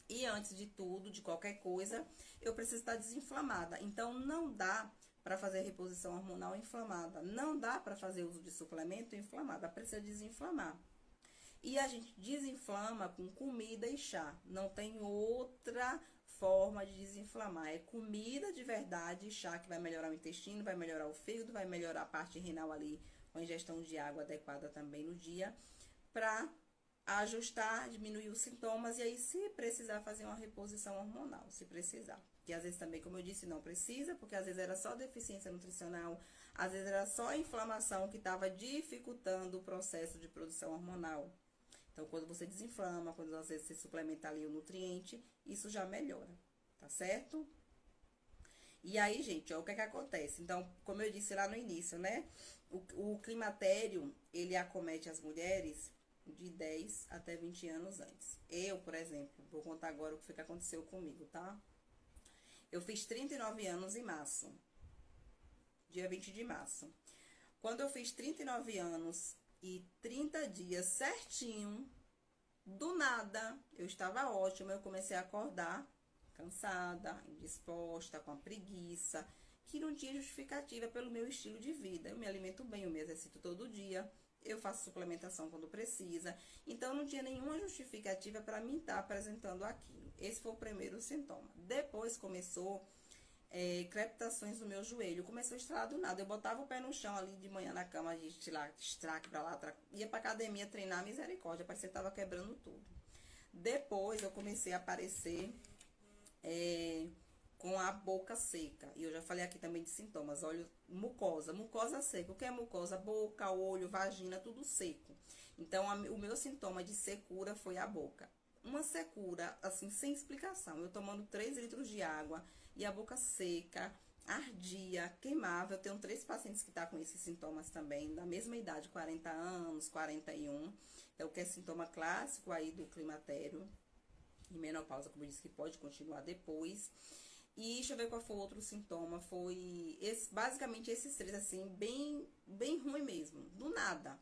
E antes de tudo, de qualquer coisa, eu preciso estar desinflamada. Então, não dá para fazer reposição hormonal inflamada. Não dá para fazer uso de suplemento inflamada. Precisa desinflamar. E a gente desinflama com comida e chá. Não tem outra forma de desinflamar. É comida de verdade e chá que vai melhorar o intestino, vai melhorar o fígado, vai melhorar a parte renal ali, com a ingestão de água adequada também no dia, para ajustar, diminuir os sintomas e aí, se precisar, fazer uma reposição hormonal, se precisar. Que às vezes também, como eu disse, não precisa, porque às vezes era só deficiência nutricional, às vezes era só inflamação que estava dificultando o processo de produção hormonal. Então, quando você desinflama, quando às vezes você suplementa ali o nutriente, isso já melhora, tá certo? E aí, gente, ó, o que é que acontece? Então, como eu disse lá no início, né? O climatério, ele acomete as mulheres de 10 até 20 anos antes. Eu, por exemplo, vou contar agora o que foi que aconteceu comigo, tá? Eu fiz 39 anos em março, dia 20 de março. Quando eu fiz 39 anos e 30 dias certinho, do nada, eu estava ótima, eu comecei a acordar cansada, indisposta, com a preguiça, que não tinha justificativa pelo meu estilo de vida. Eu me alimento bem, eu me exercito todo dia, eu faço suplementação quando precisa, então não tinha nenhuma justificativa para mim estar apresentando aquilo. Esse foi o primeiro sintoma. Depois começou crepitações no meu joelho, começou a estralar do nada. Eu botava o pé no chão ali de manhã na cama, de estraque pra lá, ia pra academia treinar, misericórdia, parecia que tava quebrando tudo. Depois eu comecei a aparecer com a boca seca. E eu já falei aqui também de sintomas. Olha, mucosa seca. O que é mucosa? Boca, olho, vagina, tudo seco. Então, o meu sintoma de secura foi a boca. Uma secura, assim, sem explicação. Eu tomando 3 litros de água e a boca seca, ardia, queimava. Eu tenho 3 pacientes que tá com esses sintomas também, da mesma idade, 40 anos, 41. Então, que é sintoma clássico aí do climatério. E menopausa, como eu disse, que pode continuar depois. E deixa eu ver qual foi o outro sintoma. Foi basicamente esses 3, assim, bem ruim mesmo. Do nada.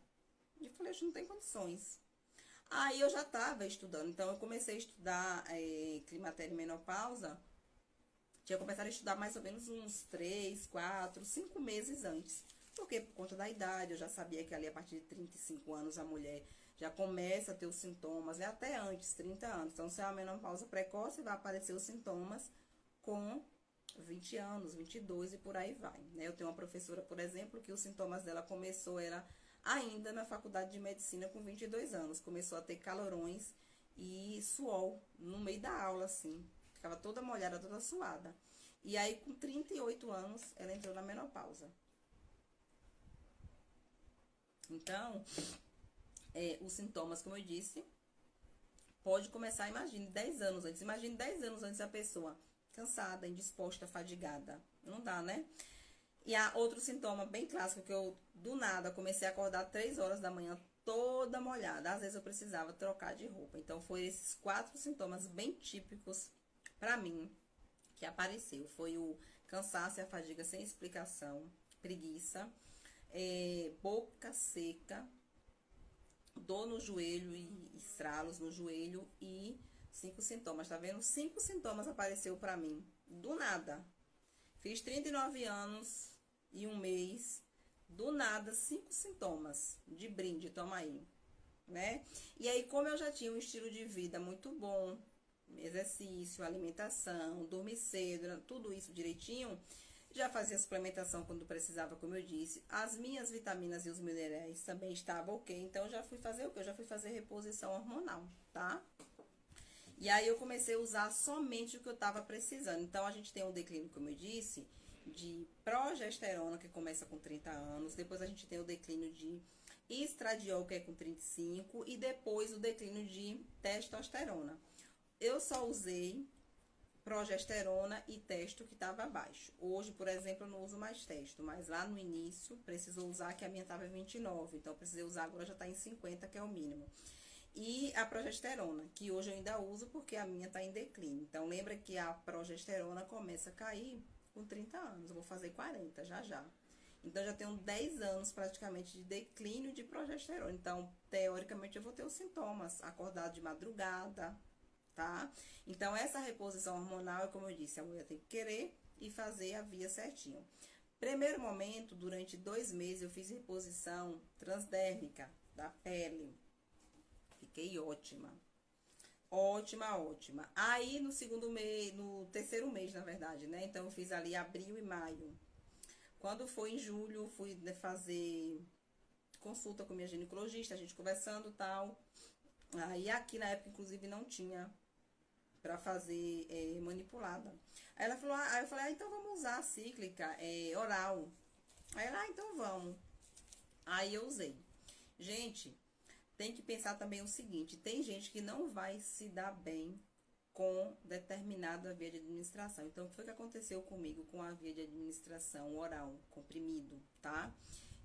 E eu falei, acho que não tem condições. Aí eu já tava estudando. Então, eu comecei a estudar climatério e menopausa. Tinha começado a estudar mais ou menos uns 3, 4, 5 meses antes. Porque por conta da idade, eu já sabia que ali a partir de 35 anos a mulher já começa a ter os sintomas, até antes, 30 anos. Então, se é uma menopausa precoce, vai aparecer os sintomas com 20 anos, 22 e por aí vai, né? Eu tenho uma professora, por exemplo, que os sintomas dela era ainda na faculdade de medicina com 22 anos. Começou a ter calorões e suor no meio da aula, assim. Ficava toda molhada, toda suada. E aí, com 38 anos, ela entrou na menopausa. Então, os sintomas, como eu disse, pode começar, imagine, 10 anos antes. Imagine 10 anos antes a pessoa cansada, indisposta, fadigada. Não dá, né? E há outro sintoma bem clássico, que eu, do nada, comecei a acordar 3 horas da manhã, toda molhada. Às vezes eu precisava trocar de roupa. Então, foi esses 4 sintomas bem típicos pra mim que apareceu. Foi o cansaço e a fadiga sem explicação, preguiça, boca seca, dor no joelho e estralos no joelho e 5 sintomas, tá vendo? 5 sintomas apareceu pra mim, do nada. Fiz 39 anos e um mês, do nada, 5 sintomas de brinde, toma aí, né? E aí, como eu já tinha um estilo de vida muito bom, exercício, alimentação, dormir cedo, tudo isso direitinho, já fazia suplementação quando precisava, como eu disse. As minhas vitaminas e os minerais também estavam ok, então já fui fazer o quê? Eu já fui fazer reposição hormonal, tá? E aí eu comecei a usar somente o que eu tava precisando. Então a gente tem um declínio, como eu disse, de progesterona, que começa com 30 anos. Depois a gente tem o declínio de estradiol, que é com 35. E depois o declínio de testosterona. Eu só usei progesterona e testo que estava baixo. Hoje, por exemplo, eu não uso mais testo, mas lá no início precisou usar, que a minha estava em 29, então eu precisei usar, agora já está em 50, que é o mínimo. E a progesterona, que hoje eu ainda uso porque a minha está em declínio. Então lembra que a progesterona começa a cair com 30 anos, eu vou fazer 40 já já. Então já tenho 10 anos praticamente de declínio de progesterona. Então, teoricamente, eu vou ter os sintomas, acordado de madrugada, tá? Então, essa reposição hormonal é como eu disse, a mulher tem que querer e fazer a via certinho. Primeiro momento, durante 2 meses, eu fiz reposição transdérmica da pele. Fiquei ótima. Ótima, ótima. Aí, no segundo mês, no terceiro mês, na verdade, né? Então, eu fiz ali abril e maio. Quando foi em julho, fui fazer consulta com minha ginecologista, a gente conversando e tal. Aí, aqui na época, inclusive, não tinha pra fazer manipulada. Aí ela falou, aí eu falei, então vamos usar a cíclica oral. Aí ela, então vamos. Aí eu usei. Gente, tem que pensar também o seguinte, tem gente que não vai se dar bem com determinada via de administração. Então, o que foi que aconteceu comigo com a via de administração oral, comprimido, tá?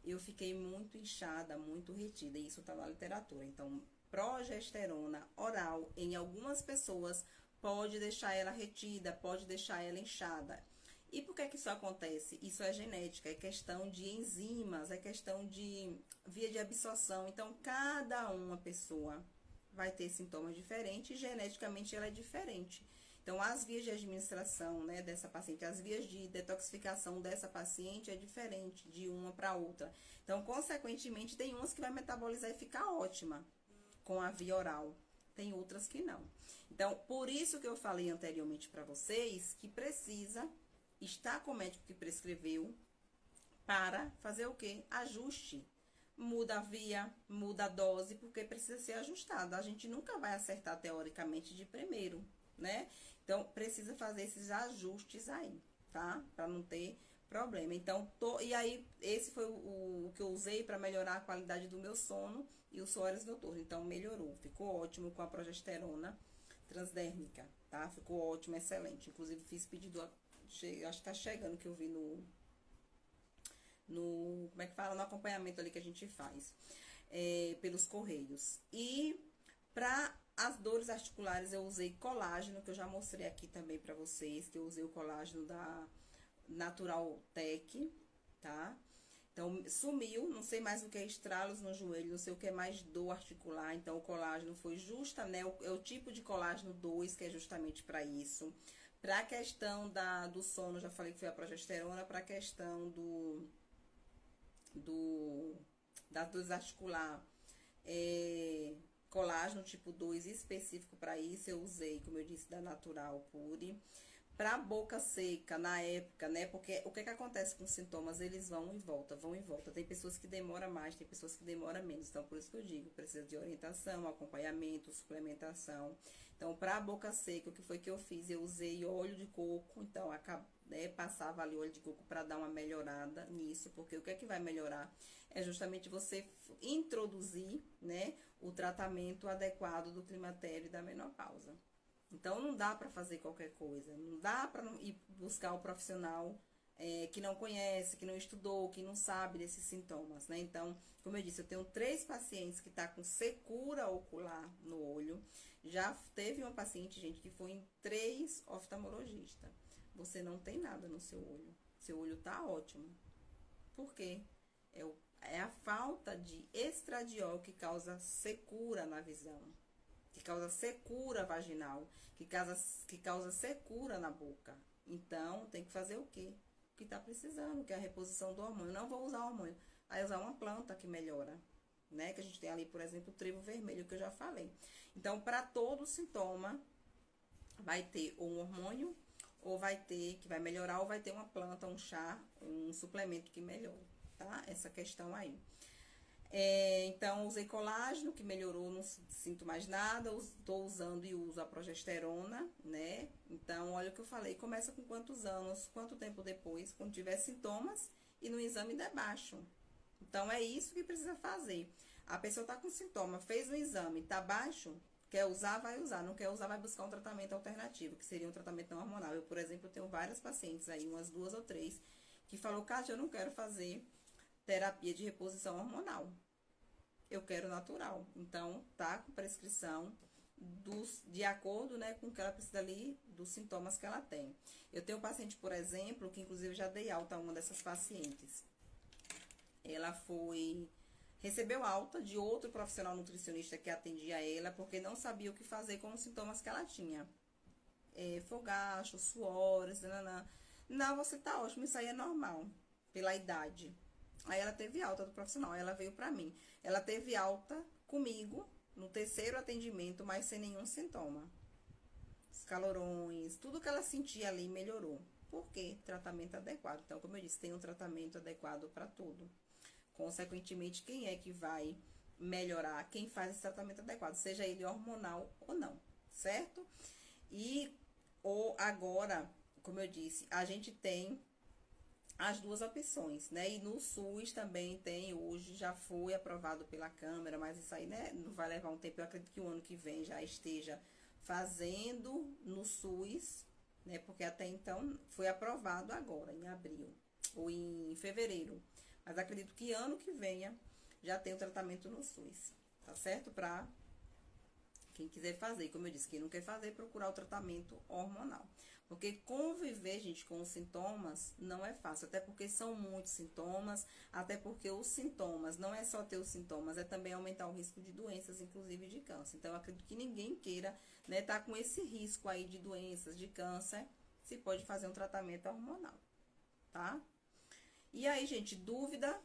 Eu fiquei muito inchada, muito retida, e isso tá na literatura. Então, progesterona oral, em algumas pessoas, pode deixar ela retida, pode deixar ela inchada. E por que que isso acontece? Isso é genética, é questão de enzimas, é questão de via de absorção. Então, cada uma pessoa vai ter sintomas diferentes e geneticamente ela é diferente. Então, as vias de administração, né, dessa paciente, as vias de detoxificação dessa paciente é diferente de uma para outra. Então, consequentemente, tem umas que vai metabolizar e ficar ótima com a via oral. Tem outras que não. Então, por isso que eu falei anteriormente para vocês que precisa estar com o médico que prescreveu para fazer o quê? Ajuste. Muda a via, muda a dose, porque precisa ser ajustado. A gente nunca vai acertar teoricamente de primeiro, né? Então, precisa fazer esses ajustes aí, tá? Para não ter problema. Então, e aí, esse foi o que eu usei para melhorar a qualidade do meu sono e o Soares noturno. Então, melhorou. Ficou ótimo com a progesterona transdérmica, tá? Ficou ótimo, excelente. Inclusive, fiz pedido, acho que tá chegando, que eu vi como é que fala? No acompanhamento ali que a gente faz, pelos correios. E para as dores articulares eu usei colágeno, que eu já mostrei aqui também para vocês, que eu usei o colágeno da Natural Tech, tá? Então, sumiu, não sei mais o que é estralos no joelho, não sei o que é mais dor articular, então o colágeno foi justa, né? É o tipo de colágeno 2, que é justamente para isso. Para a questão do sono, já falei que foi a progesterona, para a questão da dor articular, colágeno tipo 2 específico para isso, eu usei, como eu disse, da Natural Pure. Pra boca seca, na época, né? Porque o que acontece com os sintomas? Eles vão e voltam, vão e voltam. Tem pessoas que demoram mais, tem pessoas que demoram menos. Então, por isso que eu digo, precisa de orientação, acompanhamento, suplementação. Então, pra boca seca, o que foi que eu fiz? Eu usei óleo de coco, então, passava ali óleo de coco para dar uma melhorada nisso, porque o que é que vai melhorar? É justamente você introduzir, né, o tratamento adequado do climatério e da menopausa. Então, não dá para fazer qualquer coisa, não dá para ir buscar o profissional que não conhece, que não estudou, que não sabe desses sintomas, né? Então, como eu disse, eu tenho 3 pacientes que tá com secura ocular no olho. Já teve uma paciente, gente, que foi em 3 oftalmologistas. Você não tem nada no seu olho. Seu olho tá ótimo. Por quê? É a falta de estradiol que causa secura na visão. que causa secura vaginal, que causa secura na boca. Então, tem que fazer o quê? O que tá precisando, que é a reposição do hormônio. Não vou usar hormônio, vai usar uma planta que melhora, né? Que a gente tem ali, por exemplo, o trevo vermelho, que eu já falei. Então, para todo sintoma, vai ter ou um hormônio, ou vai ter, que vai melhorar, ou vai ter uma planta, um chá, um suplemento que melhora, tá? Essa questão aí. Então, usei colágeno, que melhorou, não sinto mais nada. Estou usando e uso a progesterona, né? Então, olha o que eu falei. Começa com quantos anos, quanto tempo depois, quando tiver sintomas e no exame der baixo. Então, é isso que precisa fazer. A pessoa tá com sintoma, fez o exame, tá baixo, quer usar, vai usar. Não quer usar, vai buscar um tratamento alternativo, que seria um tratamento não hormonal. Eu, por exemplo, tenho várias pacientes aí, umas 2 ou 3, que falou, Kátia, eu não quero fazer terapia de reposição hormonal. Eu quero natural. Então, tá com prescrição de acordo, né, com o que ela precisa ali, dos sintomas que ela tem. Eu tenho um paciente, por exemplo, que inclusive já dei alta a uma dessas pacientes. Ela recebeu alta de outro profissional nutricionista que atendia ela, porque não sabia o que fazer com os sintomas que ela tinha. Fogacho, suores, nananã. Não, você tá ótimo, isso aí é normal, pela idade. Aí ela teve alta do profissional, aí ela veio pra mim. Ela teve alta comigo no 3º atendimento, mas sem nenhum sintoma. Os calorões, tudo que ela sentia ali melhorou. Por quê? Tratamento adequado. Então, como eu disse, tem um tratamento adequado para tudo. Consequentemente, quem é que vai melhorar? Quem faz esse tratamento adequado, seja ele hormonal ou não, certo? Ou agora, como eu disse, a gente tem as 2 opções, né? E no SUS também tem, hoje já foi aprovado pela Câmara, mas isso aí, né, não vai levar um tempo. Eu acredito que o ano que vem já esteja fazendo no SUS, né? Porque até então foi aprovado agora, em abril ou em fevereiro. Mas acredito que ano que venha já tem o tratamento no SUS, tá certo? Pra quem quiser fazer, como eu disse, quem não quer fazer, procurar o tratamento hormonal. Porque conviver, gente, com os sintomas não é fácil, até porque são muitos sintomas, até porque os sintomas, não é só ter os sintomas, é também aumentar o risco de doenças, inclusive de câncer. Então, eu acredito que ninguém queira, né, tá com esse risco aí de doenças, de câncer, se pode fazer um tratamento hormonal, tá? E aí, gente, dúvida?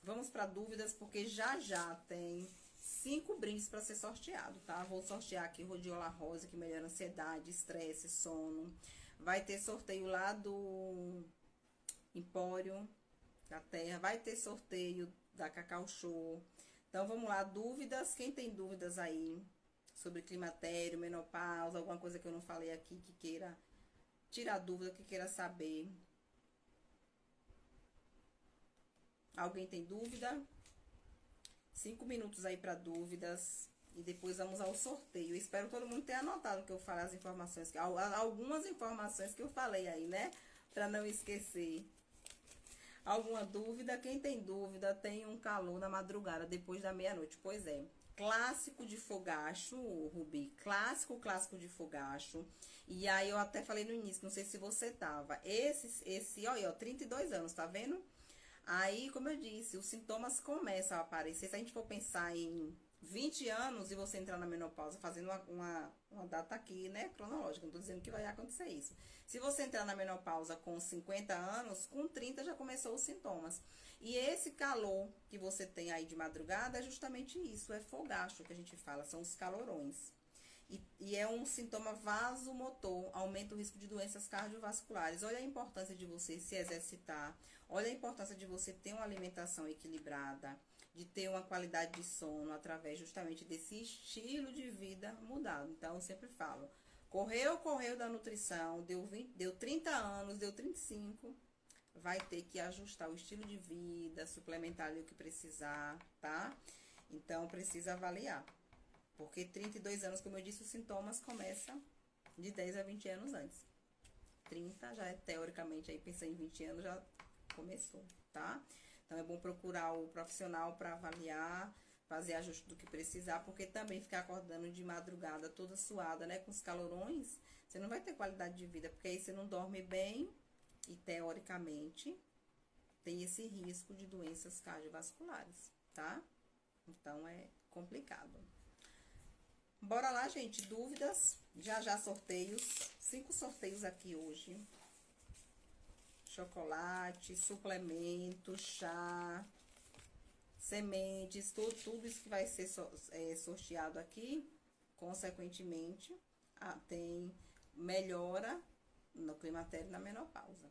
Vamos para dúvidas, porque já tem 5 brindes para ser sorteado, tá? Vou sortear aqui Rhodiola Rosa, que melhora ansiedade, estresse, sono. Vai ter sorteio lá do Empório da Terra. Vai ter sorteio da Cacau Show. Então, vamos lá, dúvidas. Quem tem dúvidas aí sobre climatério, menopausa, alguma coisa que eu não falei aqui, que queira tirar dúvida, que queira saber. Alguém tem dúvida? 5 minutos aí para dúvidas. E depois vamos ao sorteio. Espero que todo mundo tenha anotado que eu falei as informações, algumas informações que eu falei aí, né? Para não esquecer. Alguma dúvida? Quem tem dúvida, tem um calor na madrugada, depois da meia-noite. Pois é. Clássico de fogacho, Rubi. Clássico de fogacho. E aí eu até falei no início, não sei se você tava. Olha, 32 anos, tá vendo? Aí, como eu disse, os sintomas começam a aparecer. Se a gente for pensar em 20 anos e você entrar na menopausa, fazendo uma data aqui, né, cronológica, não tô dizendo que vai acontecer isso. Se você entrar na menopausa com 50 anos, com 30 já começou os sintomas. E esse calor que você tem aí de madrugada é justamente isso, é fogacho que a gente fala, são os calorões. E é um sintoma vasomotor, aumenta o risco de doenças cardiovasculares. Olha a importância de você se exercitar, olha a importância de você ter uma alimentação equilibrada, de ter uma qualidade de sono através justamente desse estilo de vida mudado. Então, eu sempre falo, correu da nutrição, deu 30 anos, deu 35, vai ter que ajustar o estilo de vida, suplementar ali o que precisar, tá? Então, precisa avaliar. Porque 32 anos, como eu disse, os sintomas começam de 10 a 20 anos antes. 30 já é teoricamente, aí pensando em 20 anos, já começou, tá? Então, é bom procurar o profissional para avaliar, fazer ajuste do que precisar, porque também ficar acordando de madrugada toda suada, né, com os calorões, você não vai ter qualidade de vida, porque aí você não dorme bem e, teoricamente, tem esse risco de doenças cardiovasculares, tá? Então, é complicado. Bora lá, gente. Dúvidas? Já já sorteios. 5 sorteios aqui hoje. Chocolate, suplemento, chá, sementes, tudo isso que vai ser sorteado aqui. Consequentemente, tem melhora no climatério e na menopausa.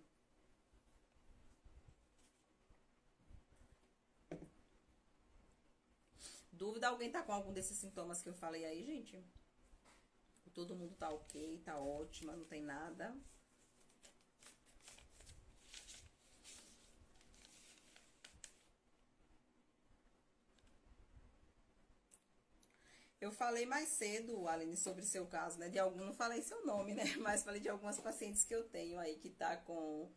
Dúvida? Alguém tá com algum desses sintomas que eu falei aí, gente? Todo mundo tá ok, tá ótima, não tem nada. Eu falei mais cedo, Aline, sobre seu caso, né? De algum, não falei seu nome, né? Mas falei de algumas pacientes que eu tenho aí que tá com.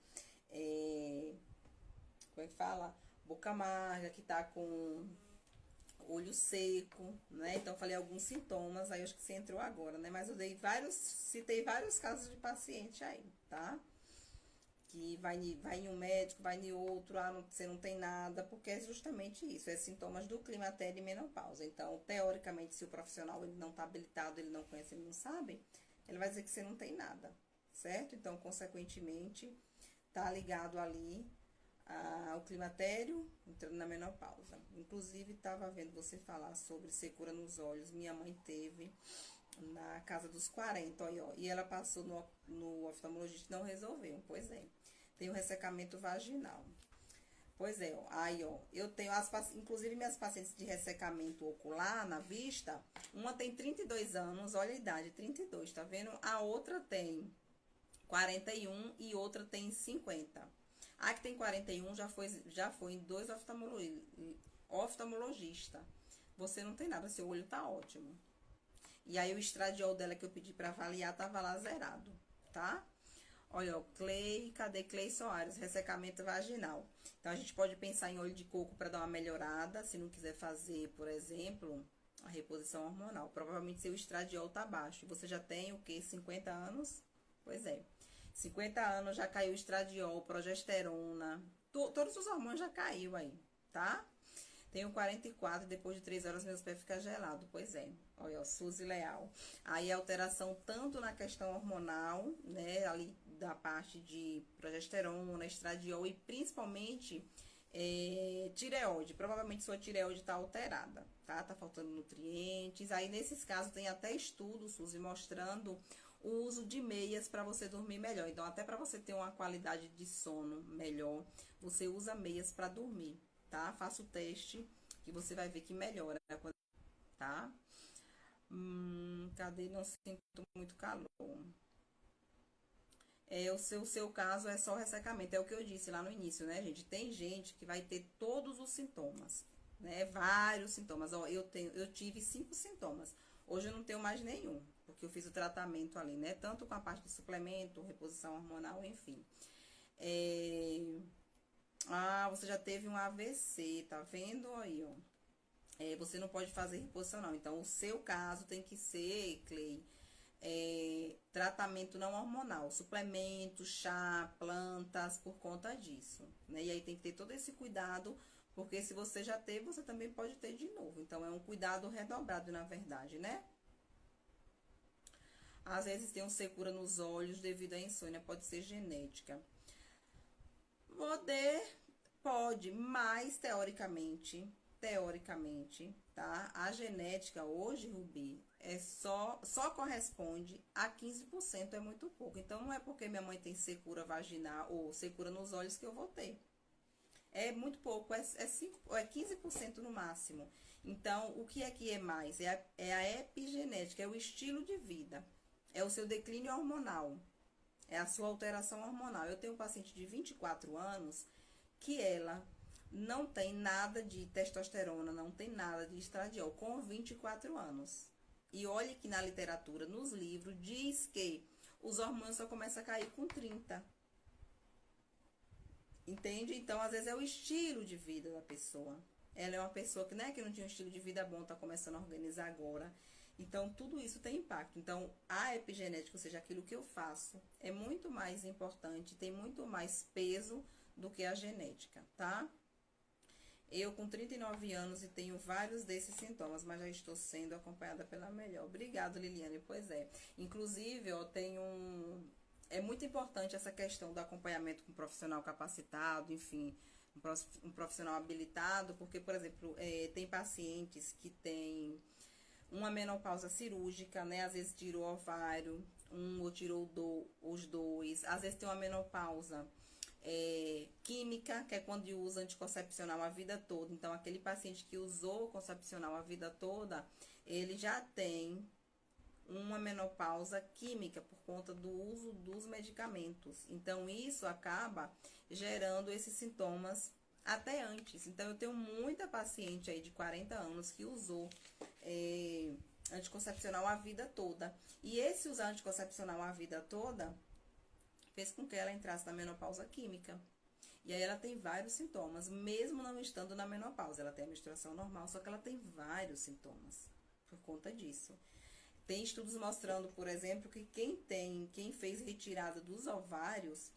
Como é que fala? Boca amarga, que tá com olho seco, né? Então falei alguns sintomas, aí acho que você entrou agora, né? Mas eu citei vários casos de paciente aí, tá? Que vai em um médico, vai em outro, você não tem nada, porque é justamente isso, é sintomas do climatério e menopausa. Então, teoricamente, se o profissional ele não tá habilitado, ele não conhece, ele não sabe, ele vai dizer que você não tem nada, certo? Então, consequentemente, tá ligado ali ao climatério, entrando na menopausa. Inclusive, estava vendo você falar sobre secura nos olhos. Minha mãe teve na casa dos 40, ó, e ela passou no oftalmologista e não resolveu. Pois é, tem o ressecamento vaginal. Pois é, ó, aí, ó, eu tenho inclusive minhas pacientes de ressecamento ocular na vista, uma tem 32 anos, olha a idade, 32, tá vendo? A outra tem 41 e outra tem 50. A que tem 41 já foi em 2 oftalmologistas. Você não tem nada, seu olho tá ótimo. E aí o estradiol dela que eu pedi pra avaliar tava lá zerado, tá? Olha, ó, cadê Clay Soares? Ressecamento vaginal. Então a gente pode pensar em olho de coco para dar uma melhorada, se não quiser fazer, por exemplo, a reposição hormonal. Provavelmente seu estradiol tá baixo. Você já tem o quê? 50 anos? Pois é. 50 anos já caiu estradiol, progesterona, todos os hormônios já caiu aí, tá? Tenho 44, depois de 3 horas meus pés ficam gelados. Pois é. Olha, ó, Suzy Leal. Aí alteração tanto na questão hormonal, né, ali da parte de progesterona, estradiol e principalmente tireoide. Provavelmente sua tireoide tá alterada, tá? Tá faltando nutrientes. Aí nesses casos tem até estudos, Suzy, mostrando o uso de meias para você dormir melhor. Então, até para você ter uma qualidade de sono melhor, você usa meias para dormir, tá? Faça o teste que você vai ver que melhora, tá? Cadê? Não sinto muito calor. O seu caso é só ressecamento, é o que eu disse lá no início, né, gente? Tem gente que vai ter todos os sintomas, né? Vários sintomas. Ó, eu tive 5 sintomas. Hoje eu não tenho mais nenhum, porque eu fiz o tratamento ali, né? Tanto com a parte de suplemento, reposição hormonal, enfim. Você já teve um AVC, tá vendo aí, ó? Você não pode fazer reposição, não. Então, o seu caso tem que ser, Clay, tratamento não hormonal, suplemento, chá, plantas, por conta disso, né? E aí tem que ter todo esse cuidado, porque se você já teve, você também pode ter de novo. Então, é um cuidado redobrado, na verdade, né? Às vezes tem um secura nos olhos devido à insônia, pode ser genética. Pode, mas teoricamente, tá? A genética hoje, Rubi, só corresponde a 15%, é muito pouco. Então, não é porque minha mãe tem secura vaginal ou secura nos olhos que eu vou ter. É muito pouco, é 15% no máximo. Então, o que é mais? É a epigenética, é o estilo de vida, é o seu declínio hormonal, é a sua alteração hormonal. Eu tenho um paciente de 24 anos que ela não tem nada de testosterona, não tem nada de estradiol, com 24 anos. E olhe que na literatura, nos livros, diz que os hormônios só começam a cair com 30. Entende? Então, às vezes, é o estilo de vida da pessoa. Ela é uma pessoa que, né, que não tinha um estilo de vida bom, tá começando a organizar agora. Então, tudo isso tem impacto. Então, a epigenética, ou seja, aquilo que eu faço, é muito mais importante, tem muito mais peso do que a genética, tá? Eu com 39 anos e tenho vários desses sintomas, mas já estou sendo acompanhada pela melhor. Obrigada, Liliane. Pois é. Inclusive, eu tenho é muito importante essa questão do acompanhamento com um profissional capacitado, enfim, um profissional habilitado, porque, por exemplo, tem pacientes que têm uma menopausa cirúrgica, né? Às vezes tirou o ovário, ou tirou os dois. Às vezes tem uma menopausa química, que é quando usa anticoncepcional a vida toda. Então, aquele paciente que usou concepcional a vida toda, ele já tem uma menopausa química por conta do uso dos medicamentos. Então, isso acaba gerando esses sintomas até antes. Então, eu tenho muita paciente aí de 40 anos que usou anticoncepcional a vida toda. E esse usar anticoncepcional a vida toda fez com que ela entrasse na menopausa química. E aí ela tem vários sintomas, mesmo não estando na menopausa. Ela tem a menstruação normal, só que ela tem vários sintomas por conta disso. Tem estudos mostrando, por exemplo, que quem fez retirada dos ovários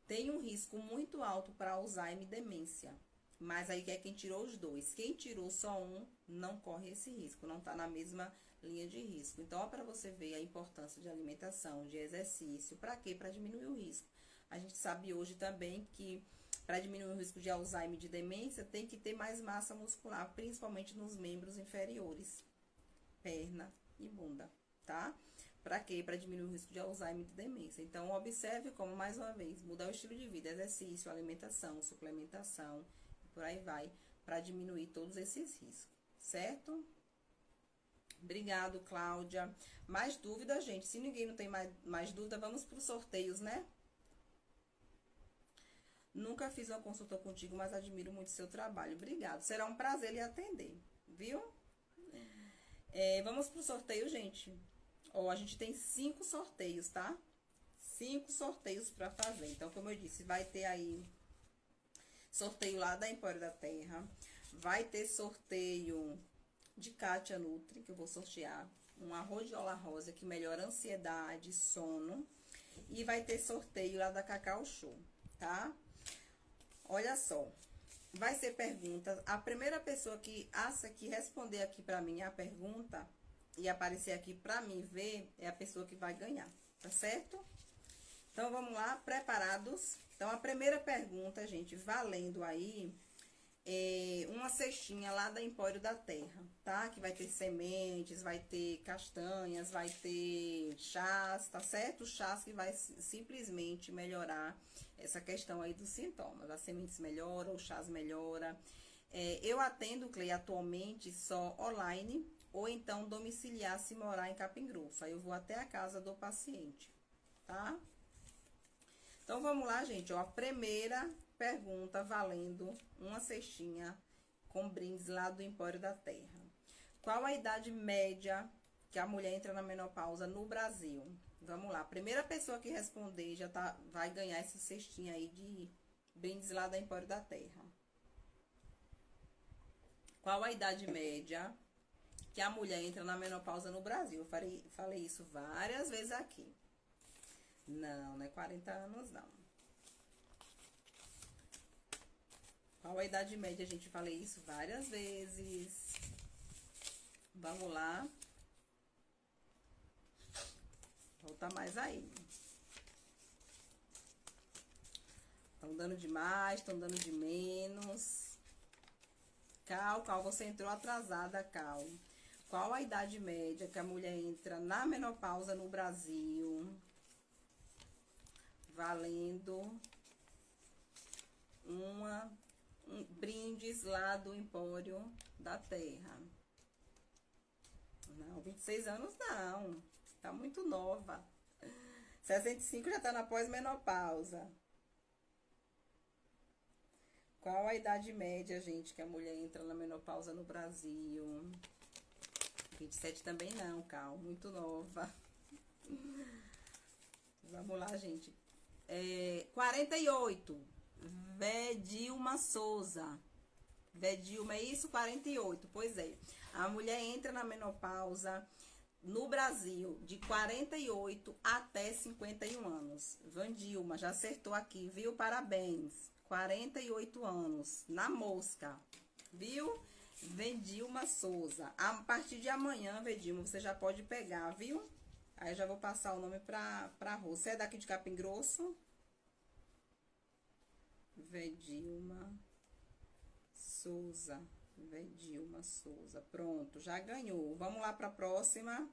tem um risco muito alto para Alzheimer e demência. Mas aí é quem tirou os dois. Quem tirou só um não corre esse risco, não está na mesma linha de risco. Então, ó, para você ver a importância de alimentação, de exercício. Para quê? Para diminuir o risco. A gente sabe hoje também que para diminuir o risco de Alzheimer e de demência, tem que ter mais massa muscular, principalmente nos membros inferiores, perna e bunda, tá? Para quê? Para diminuir o risco de Alzheimer e de demência. Então, observe como, mais uma vez, mudar o estilo de vida, exercício, alimentação, suplementação, e por aí vai, para diminuir todos esses riscos, certo? Obrigado, Cláudia. Mais dúvidas, gente? Se ninguém não tem mais dúvida, vamos para os sorteios, né? Nunca fiz uma consulta contigo, mas admiro muito seu trabalho. Obrigado. Será um prazer lhe atender, viu? Vamos pro sorteio, gente. Ó, a gente tem 5 sorteios, tá? 5 sorteios pra fazer. Então, como eu disse, vai ter aí sorteio lá da Empório da Terra. Vai ter sorteio de Kátia Nutri, que eu vou sortear. Uma rhodiola rosa que melhora ansiedade, sono. E vai ter sorteio lá da Cacau Show, tá? Olha só. Vai ser pergunta. A primeira pessoa que responder aqui pra mim a pergunta e aparecer aqui pra mim ver é a pessoa que vai ganhar, tá certo? Então, vamos lá, preparados? Então, a primeira pergunta, gente, valendo aí uma cestinha lá da Empório da Terra, tá? Que vai ter sementes, vai ter castanhas, vai ter chás, tá certo? Chás que vai simplesmente melhorar essa questão aí dos sintomas. As sementes melhoram, o chás melhora. Eu atendo, Clei, atualmente só online ou então domiciliar se morar em Capim Grosso. Aí eu vou até a casa do paciente, tá? Então, vamos lá, gente, ó, a primeira pergunta valendo uma cestinha com brindes lá do Empório da Terra. Qual a idade média que a mulher entra na menopausa no Brasil? Vamos lá, a primeira pessoa que responder vai ganhar essa cestinha aí de brindes lá da Empório da Terra. Qual a idade média que a mulher entra na menopausa no Brasil? Eu falei isso várias vezes aqui. Não é 40 anos, não. Qual a idade média? A gente falei isso várias vezes. Vamos lá. Volta mais aí. Estão dando de mais, estão dando de menos. Cal, você entrou atrasada, Cal. Qual a idade média que a mulher entra na menopausa no Brasil? Valendo brindes lá do Empório da Terra. Não, 26 anos não. Tá muito nova. 65 já tá na pós-menopausa. Qual a idade média, gente, que a mulher entra na menopausa no Brasil? 27 também não, Cal. Muito nova. Vamos lá, gente. 48. Vedilma Souza. Vedilma, é isso? 48. Pois é. A mulher entra na menopausa no Brasil de 48 até 51 anos. Vandilma, já acertou aqui, viu? Parabéns. 48 anos. Na mosca. viu? Vedilma Souza. A partir de amanhã, Vedilma, você já pode pegar, viu? Aí eu já vou passar o nome pra Rô. Você é daqui de Capim Grosso? Vedilma Souza. Vedilma Souza. Pronto, já ganhou. Vamos lá pra próxima.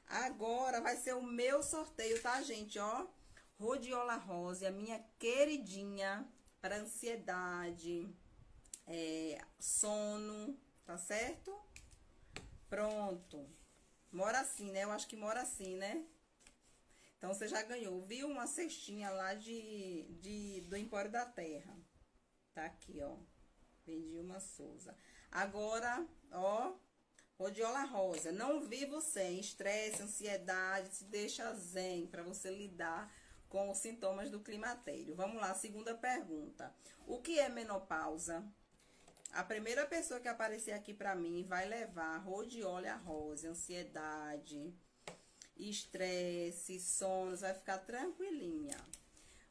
Agora vai ser o meu sorteio, tá, gente? Ó, Rhodiola Rose, a minha queridinha para ansiedade, sono, tá certo? Pronto. Mora assim, né? Eu acho que mora assim, né? Então, você já ganhou, viu? Uma cestinha lá do Empório da Terra. Tá aqui, ó. Vedilma Souza. Agora, ó, Rhodiola Rosa. Não vivo sem estresse, ansiedade, se deixa zen para você lidar com os sintomas do climatério. Vamos lá, segunda pergunta. O que é menopausa? A primeira pessoa que aparecer aqui para mim vai levar Rhodiola Rosa, ansiedade, estresse, sonos, vai ficar tranquilinha.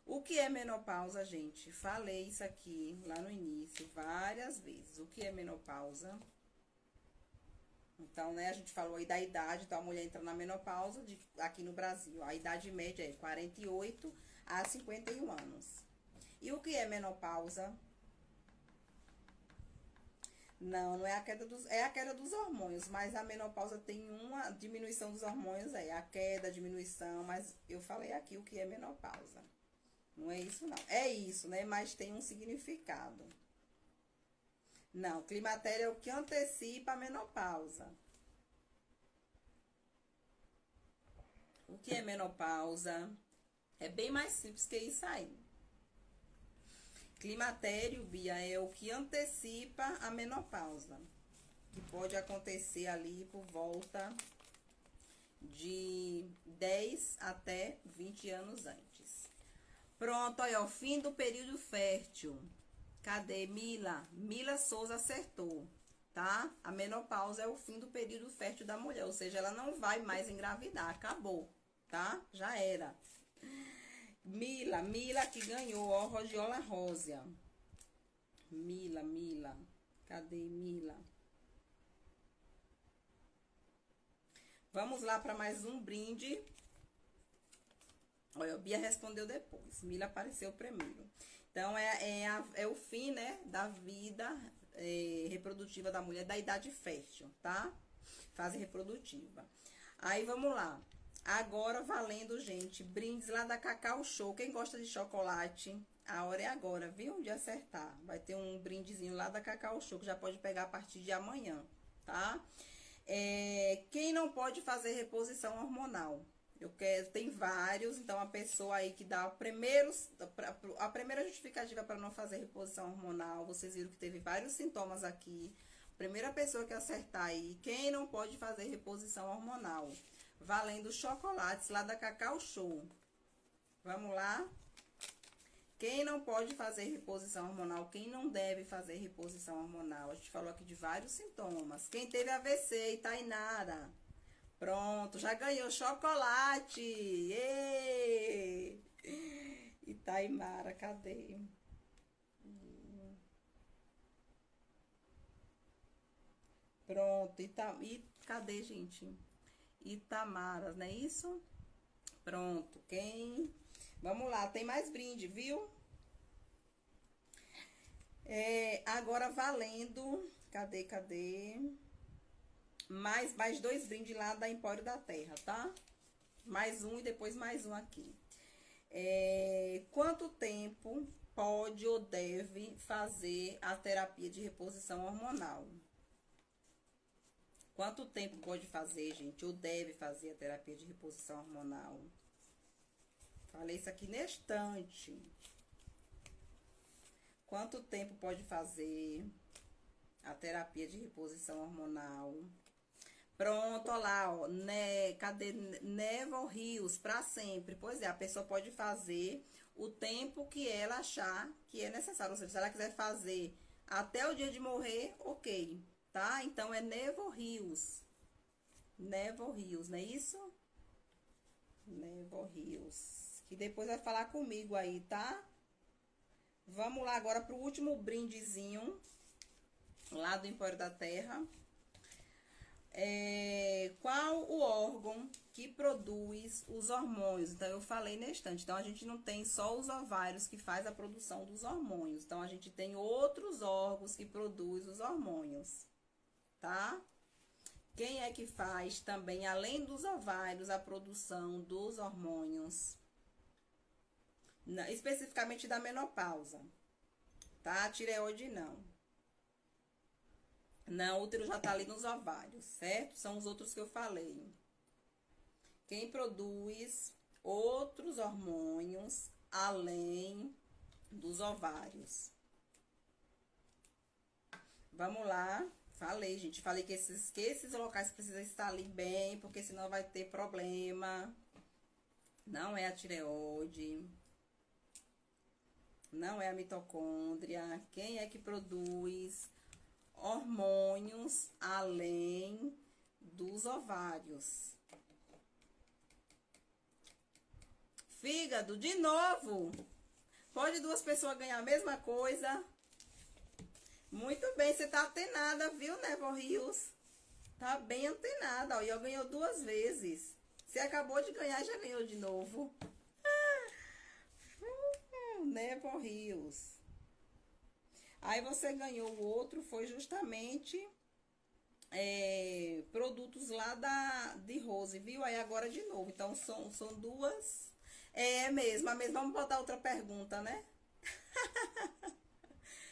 O que é menopausa, gente? Falei isso aqui lá no início várias vezes. O que é menopausa? Então, né, a gente falou aí da idade, então a mulher entra na menopausa aqui no Brasil. A idade média é 48 a 51 anos. E o que é menopausa? Não, não é a queda é a queda dos hormônios, mas a menopausa tem uma diminuição dos hormônios, a queda, a diminuição, mas eu falei aqui o que é menopausa. Não é isso, não. É isso, né, mas tem um significado. Não, climatério é o que antecipa a menopausa. O que é menopausa? É bem mais simples que isso aí. Climatério, Bia, é o que antecipa a menopausa. Que pode acontecer ali por volta de 10 até 20 anos antes. Pronto, olha, o fim do período fértil. Cadê Mila? Mila Souza acertou, tá? A menopausa é o fim do período fértil da mulher, ou seja, ela não vai mais engravidar, acabou, tá? Já era. Mila que ganhou, ó, Rhodiola Rósea. Mila. Cadê Mila? Vamos lá para mais um brinde. Olha, a Bia respondeu depois. Mila apareceu primeiro. Então, é o fim, né, da vida reprodutiva da mulher, da idade fértil, tá? Fase reprodutiva. Aí, vamos lá. Agora, valendo, gente, brindes lá da Cacau Show. Quem gosta de chocolate, a hora é agora, viu? De acertar. Vai ter um brindezinho lá da Cacau Show, que já pode pegar a partir de amanhã, tá? Quem não pode fazer reposição hormonal? Tem vários, então a pessoa aí que dá a primeira justificativa para não fazer reposição hormonal, vocês viram que teve vários sintomas aqui. Primeira pessoa que acertar aí, quem não pode fazer reposição hormonal? Valendo chocolates lá da Cacau Show. Vamos lá? Quem não pode fazer reposição hormonal? Quem não deve fazer reposição hormonal? A gente falou aqui de vários sintomas. Quem teve AVC, Tainara. Pronto, já ganhou chocolate. Êêê! Itaimara, cadê? Pronto, cadê, gente? Itamara, não é isso? Pronto, Vamos lá, tem mais brinde, viu? Agora valendo. Cadê? Mais dois brindes lá da Empório da Terra, tá? Mais um e depois mais um aqui. Quanto tempo pode ou deve fazer a terapia de reposição hormonal? Quanto tempo pode fazer, gente, ou deve fazer a terapia de reposição hormonal? Falei isso aqui na estante. Quanto tempo pode fazer a terapia de reposição hormonal? Pronto, olha lá, ó, cadê Neville Rios, pra sempre. Pois é, a pessoa pode fazer o tempo que ela achar que é necessário. Ou seja, se ela quiser fazer até o dia de morrer, ok, tá? Então, é Neville Rios. Neville Rios, não é isso? Neville Rios. Que depois vai falar comigo aí, tá? Vamos lá agora pro último brindezinho. lá do Empório da Terra. Qual o órgão que produz os hormônios? Então, eu falei na estante. Então, a gente não tem só os ovários que faz a produção dos hormônios. Então, a gente tem outros órgãos que produzem os hormônios, tá? Quem é que faz também, além dos ovários, a produção dos hormônios? Especificamente da menopausa, tá? A tireoide não. Não, o útero já tá ali nos ovários, certo? São os outros que eu falei. Quem produz outros hormônios além dos ovários? Vamos lá. Falei, gente. Falei que esses locais precisam estar ali bem, porque senão vai ter problema. Não é a tireoide. Não é a mitocôndria. Quem é que produz hormônios além dos ovários? Fígado, de novo. Pode duas pessoas ganhar a mesma coisa? Muito bem, você tá antenada, viu, Nevo Rios? Tá bem antenada, ó. E eu ganhou 2 vezes. Você acabou de ganhar e já ganhou de novo. Nevo Rios. Aí você ganhou o outro, foi justamente produtos lá de Rose, viu? Aí agora de novo. Então são duas. É mesmo, a mesma. Vamos botar outra pergunta, né?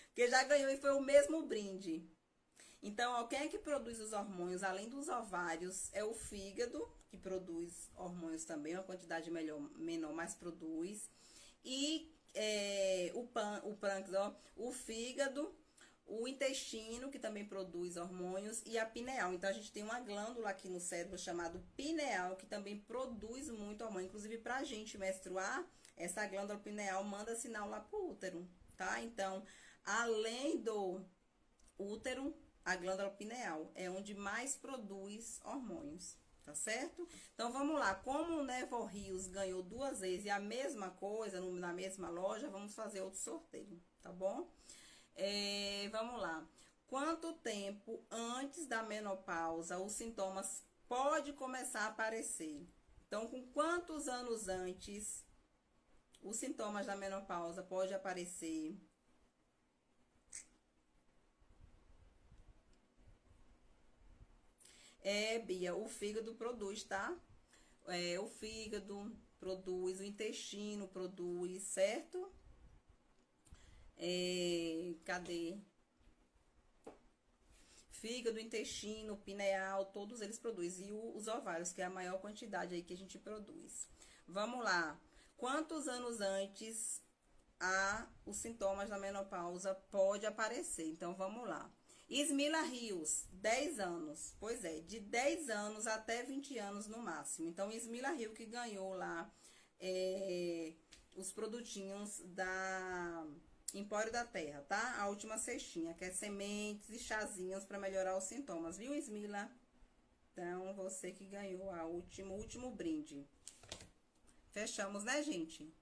Porque já ganhou e foi o mesmo brinde. Então, ó, quem é que produz os hormônios, além dos ovários, é o fígado, que produz hormônios também, uma quantidade menor, mas produz. E o pâncreas, ó, o fígado, o intestino, que também produz hormônios, e a pineal. Então, a gente tem uma glândula aqui no cérebro chamada pineal, que também produz muito hormônio. Inclusive, pra gente menstruar, essa glândula pineal manda sinal lá pro útero, tá? Então, além do útero, a glândula pineal é onde mais produz hormônios, tá certo? Então, vamos lá. Como o Nevo Rios ganhou 2 vezes e a mesma coisa na mesma loja, vamos fazer outro sorteio, tá bom? Vamos lá. Quanto tempo antes da menopausa os sintomas podem começar a aparecer? Então, com quantos anos antes os sintomas da menopausa podem aparecer? Bia, o fígado produz, tá? O fígado produz, o intestino produz, certo? Cadê? Fígado, intestino, pineal, todos eles produzem. E os ovários, que é a maior quantidade aí que a gente produz. Vamos lá. Quantos anos antes os sintomas da menopausa pode aparecer? Então, vamos lá. Ismila Rios, 10 anos. Pois é, de 10 anos até 20 anos no máximo. Então, Ismila Rios que ganhou lá os produtinhos da Empório da Terra, tá? A última cestinha, que é sementes e chazinhos para melhorar os sintomas, viu, Ismila? Então, você que ganhou o último brinde. Fechamos, né, gente?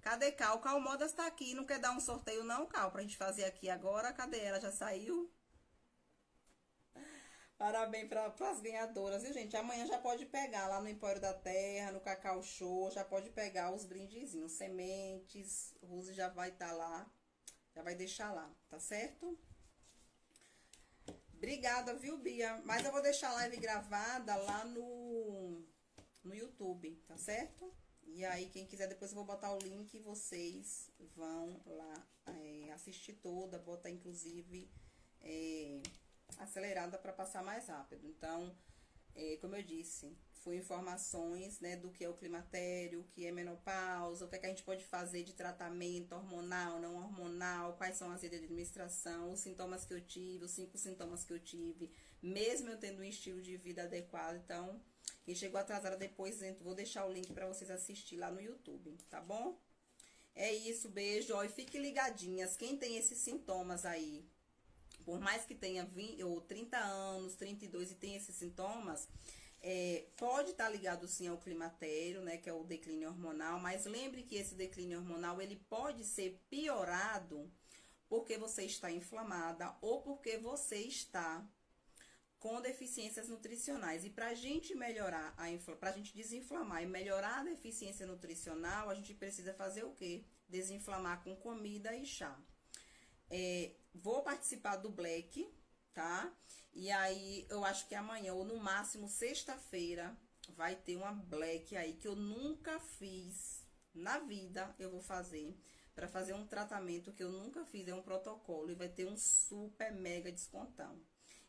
Cadê Cal? Cal Modas tá aqui. Não quer dar um sorteio não, Cal? Pra gente fazer aqui agora. Cadê ela? Já saiu? Parabéns para as ganhadoras, viu, gente? Amanhã já pode pegar lá no Empório da Terra, no Cacau Show. Já pode pegar os brindezinhos. Sementes. Rose já vai estar lá. Já vai deixar lá, tá certo? Obrigada, viu, Bia? Mas eu vou deixar a live gravada lá no YouTube, tá certo? E aí, quem quiser, depois eu vou botar o link e vocês vão lá assistir toda, botar inclusive acelerada para passar mais rápido. Então, como eu disse, foi informações, né, do que é o climatério, o que é menopausa, o que é que a gente pode fazer de tratamento hormonal, não hormonal, quais são as vias de administração, os sintomas que eu tive, os 5 sintomas que eu tive, mesmo eu tendo um estilo de vida adequado. Então, quem chegou atrasada depois, vou deixar o link para vocês assistir lá no YouTube, tá bom? É isso, beijo, ó, e fiquem ligadinhas, quem tem esses sintomas aí, por mais que tenha 20, ou 30 anos, 32 e tenha esses sintomas, pode estar ligado sim ao climatério, né, que é o declínio hormonal, mas lembre que esse declínio hormonal, ele pode ser piorado porque você está inflamada ou porque você está com deficiências nutricionais. E para a gente melhorar para a gente desinflamar e melhorar a deficiência nutricional, a gente precisa fazer o quê? Desinflamar com comida e chá. Vou participar do Black, tá? E aí, eu acho que amanhã, ou no máximo sexta-feira, vai ter uma Black aí que eu nunca fiz na vida, eu vou fazer. Para fazer um tratamento que eu nunca fiz, é um protocolo, e vai ter um super mega descontão.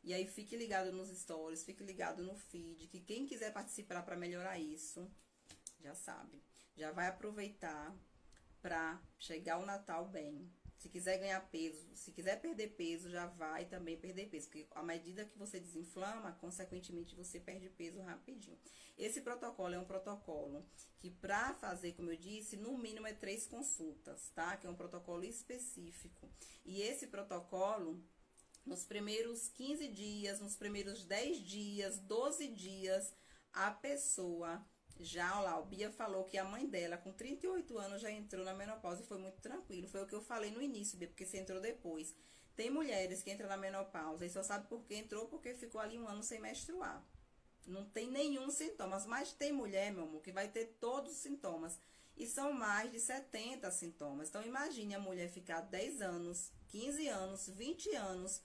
E aí, fique ligado nos stories, fique ligado no feed, que quem quiser participar para melhorar isso, já sabe. Já vai aproveitar para chegar o Natal bem. Se quiser ganhar peso, se quiser perder peso, já vai também perder peso. Porque à medida que você desinflama, consequentemente, você perde peso rapidinho. Esse protocolo é um protocolo que para fazer, como eu disse, no mínimo é 3 consultas, tá? Que é um protocolo específico. E esse protocolo, nos primeiros 15 dias, nos primeiros 10 dias, 12 dias, a pessoa já, olha lá, o Bia falou que a mãe dela, com 38 anos, já entrou na menopausa e foi muito tranquilo. Foi o que eu falei no início, Bia, porque você entrou depois. Tem mulheres que entram na menopausa e só sabe por que entrou, porque ficou ali um ano sem menstruar. Não tem nenhum sintoma, mas tem mulher, meu amor, que vai ter todos os sintomas. E são mais de 70 sintomas. Então, imagine a mulher ficar 10 anos, 15 anos, 20 anos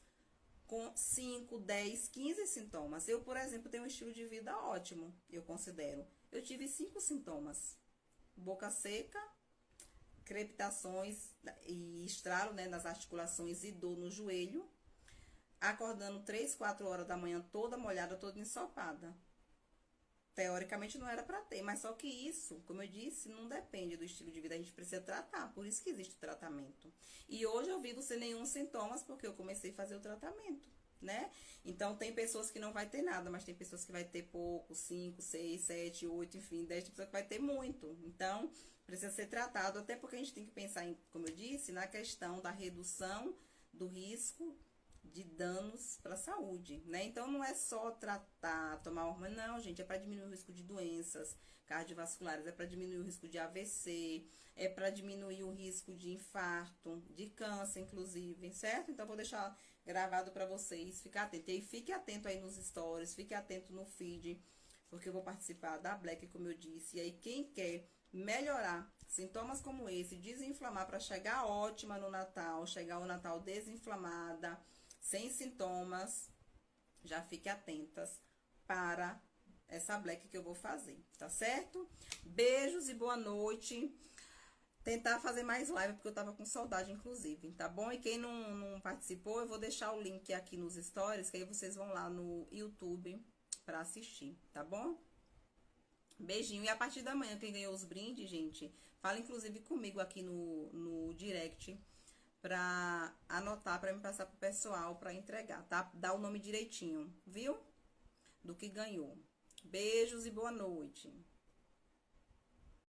com 5, 10, 15 sintomas. Eu, por exemplo, tenho um estilo de vida ótimo, eu considero. Eu tive 5 sintomas. Boca seca, crepitações e estralo, né, nas articulações e dor no joelho. Acordando 3, 4 horas da manhã toda molhada, toda ensopada. Teoricamente não era pra ter, mas só que isso, como eu disse, não depende do estilo de vida, a gente precisa tratar, por isso que existe o tratamento. E hoje eu vivo sem nenhum sintomas, porque eu comecei a fazer o tratamento, né? Então tem pessoas que não vai ter nada, mas tem pessoas que vai ter pouco, 5, 6, 7, 8, enfim, 10, tem pessoas que vai ter muito. Então, precisa ser tratado, até porque a gente tem que pensar em, como eu disse, na questão da redução do risco de danos para a saúde, né? Então, não é só tratar, tomar hormônio, não, gente, é para diminuir o risco de doenças cardiovasculares, é para diminuir o risco de AVC, é para diminuir o risco de infarto, de câncer, inclusive, certo? Então, vou deixar gravado para vocês, ficar atento. E aí, fique atento aí nos stories, fique atento no feed, porque eu vou participar da Black, como eu disse. E aí, quem quer melhorar sintomas como esse, desinflamar para chegar ótima no Natal, chegar o Natal desinflamada, sem sintomas, já fique atentas para essa Black que eu vou fazer, tá certo? Beijos e boa noite. Tentar fazer mais live, porque eu tava com saudade, inclusive, tá bom? E quem não participou, eu vou deixar o link aqui nos stories, que aí vocês vão lá no YouTube pra assistir, tá bom? Beijinho. E a partir da manhã, quem ganhou os brindes, gente, fala inclusive comigo aqui no direct, pra anotar, pra me passar pro pessoal, pra entregar, tá? Dá o nome direitinho, viu? Do que ganhou. Beijos e boa noite.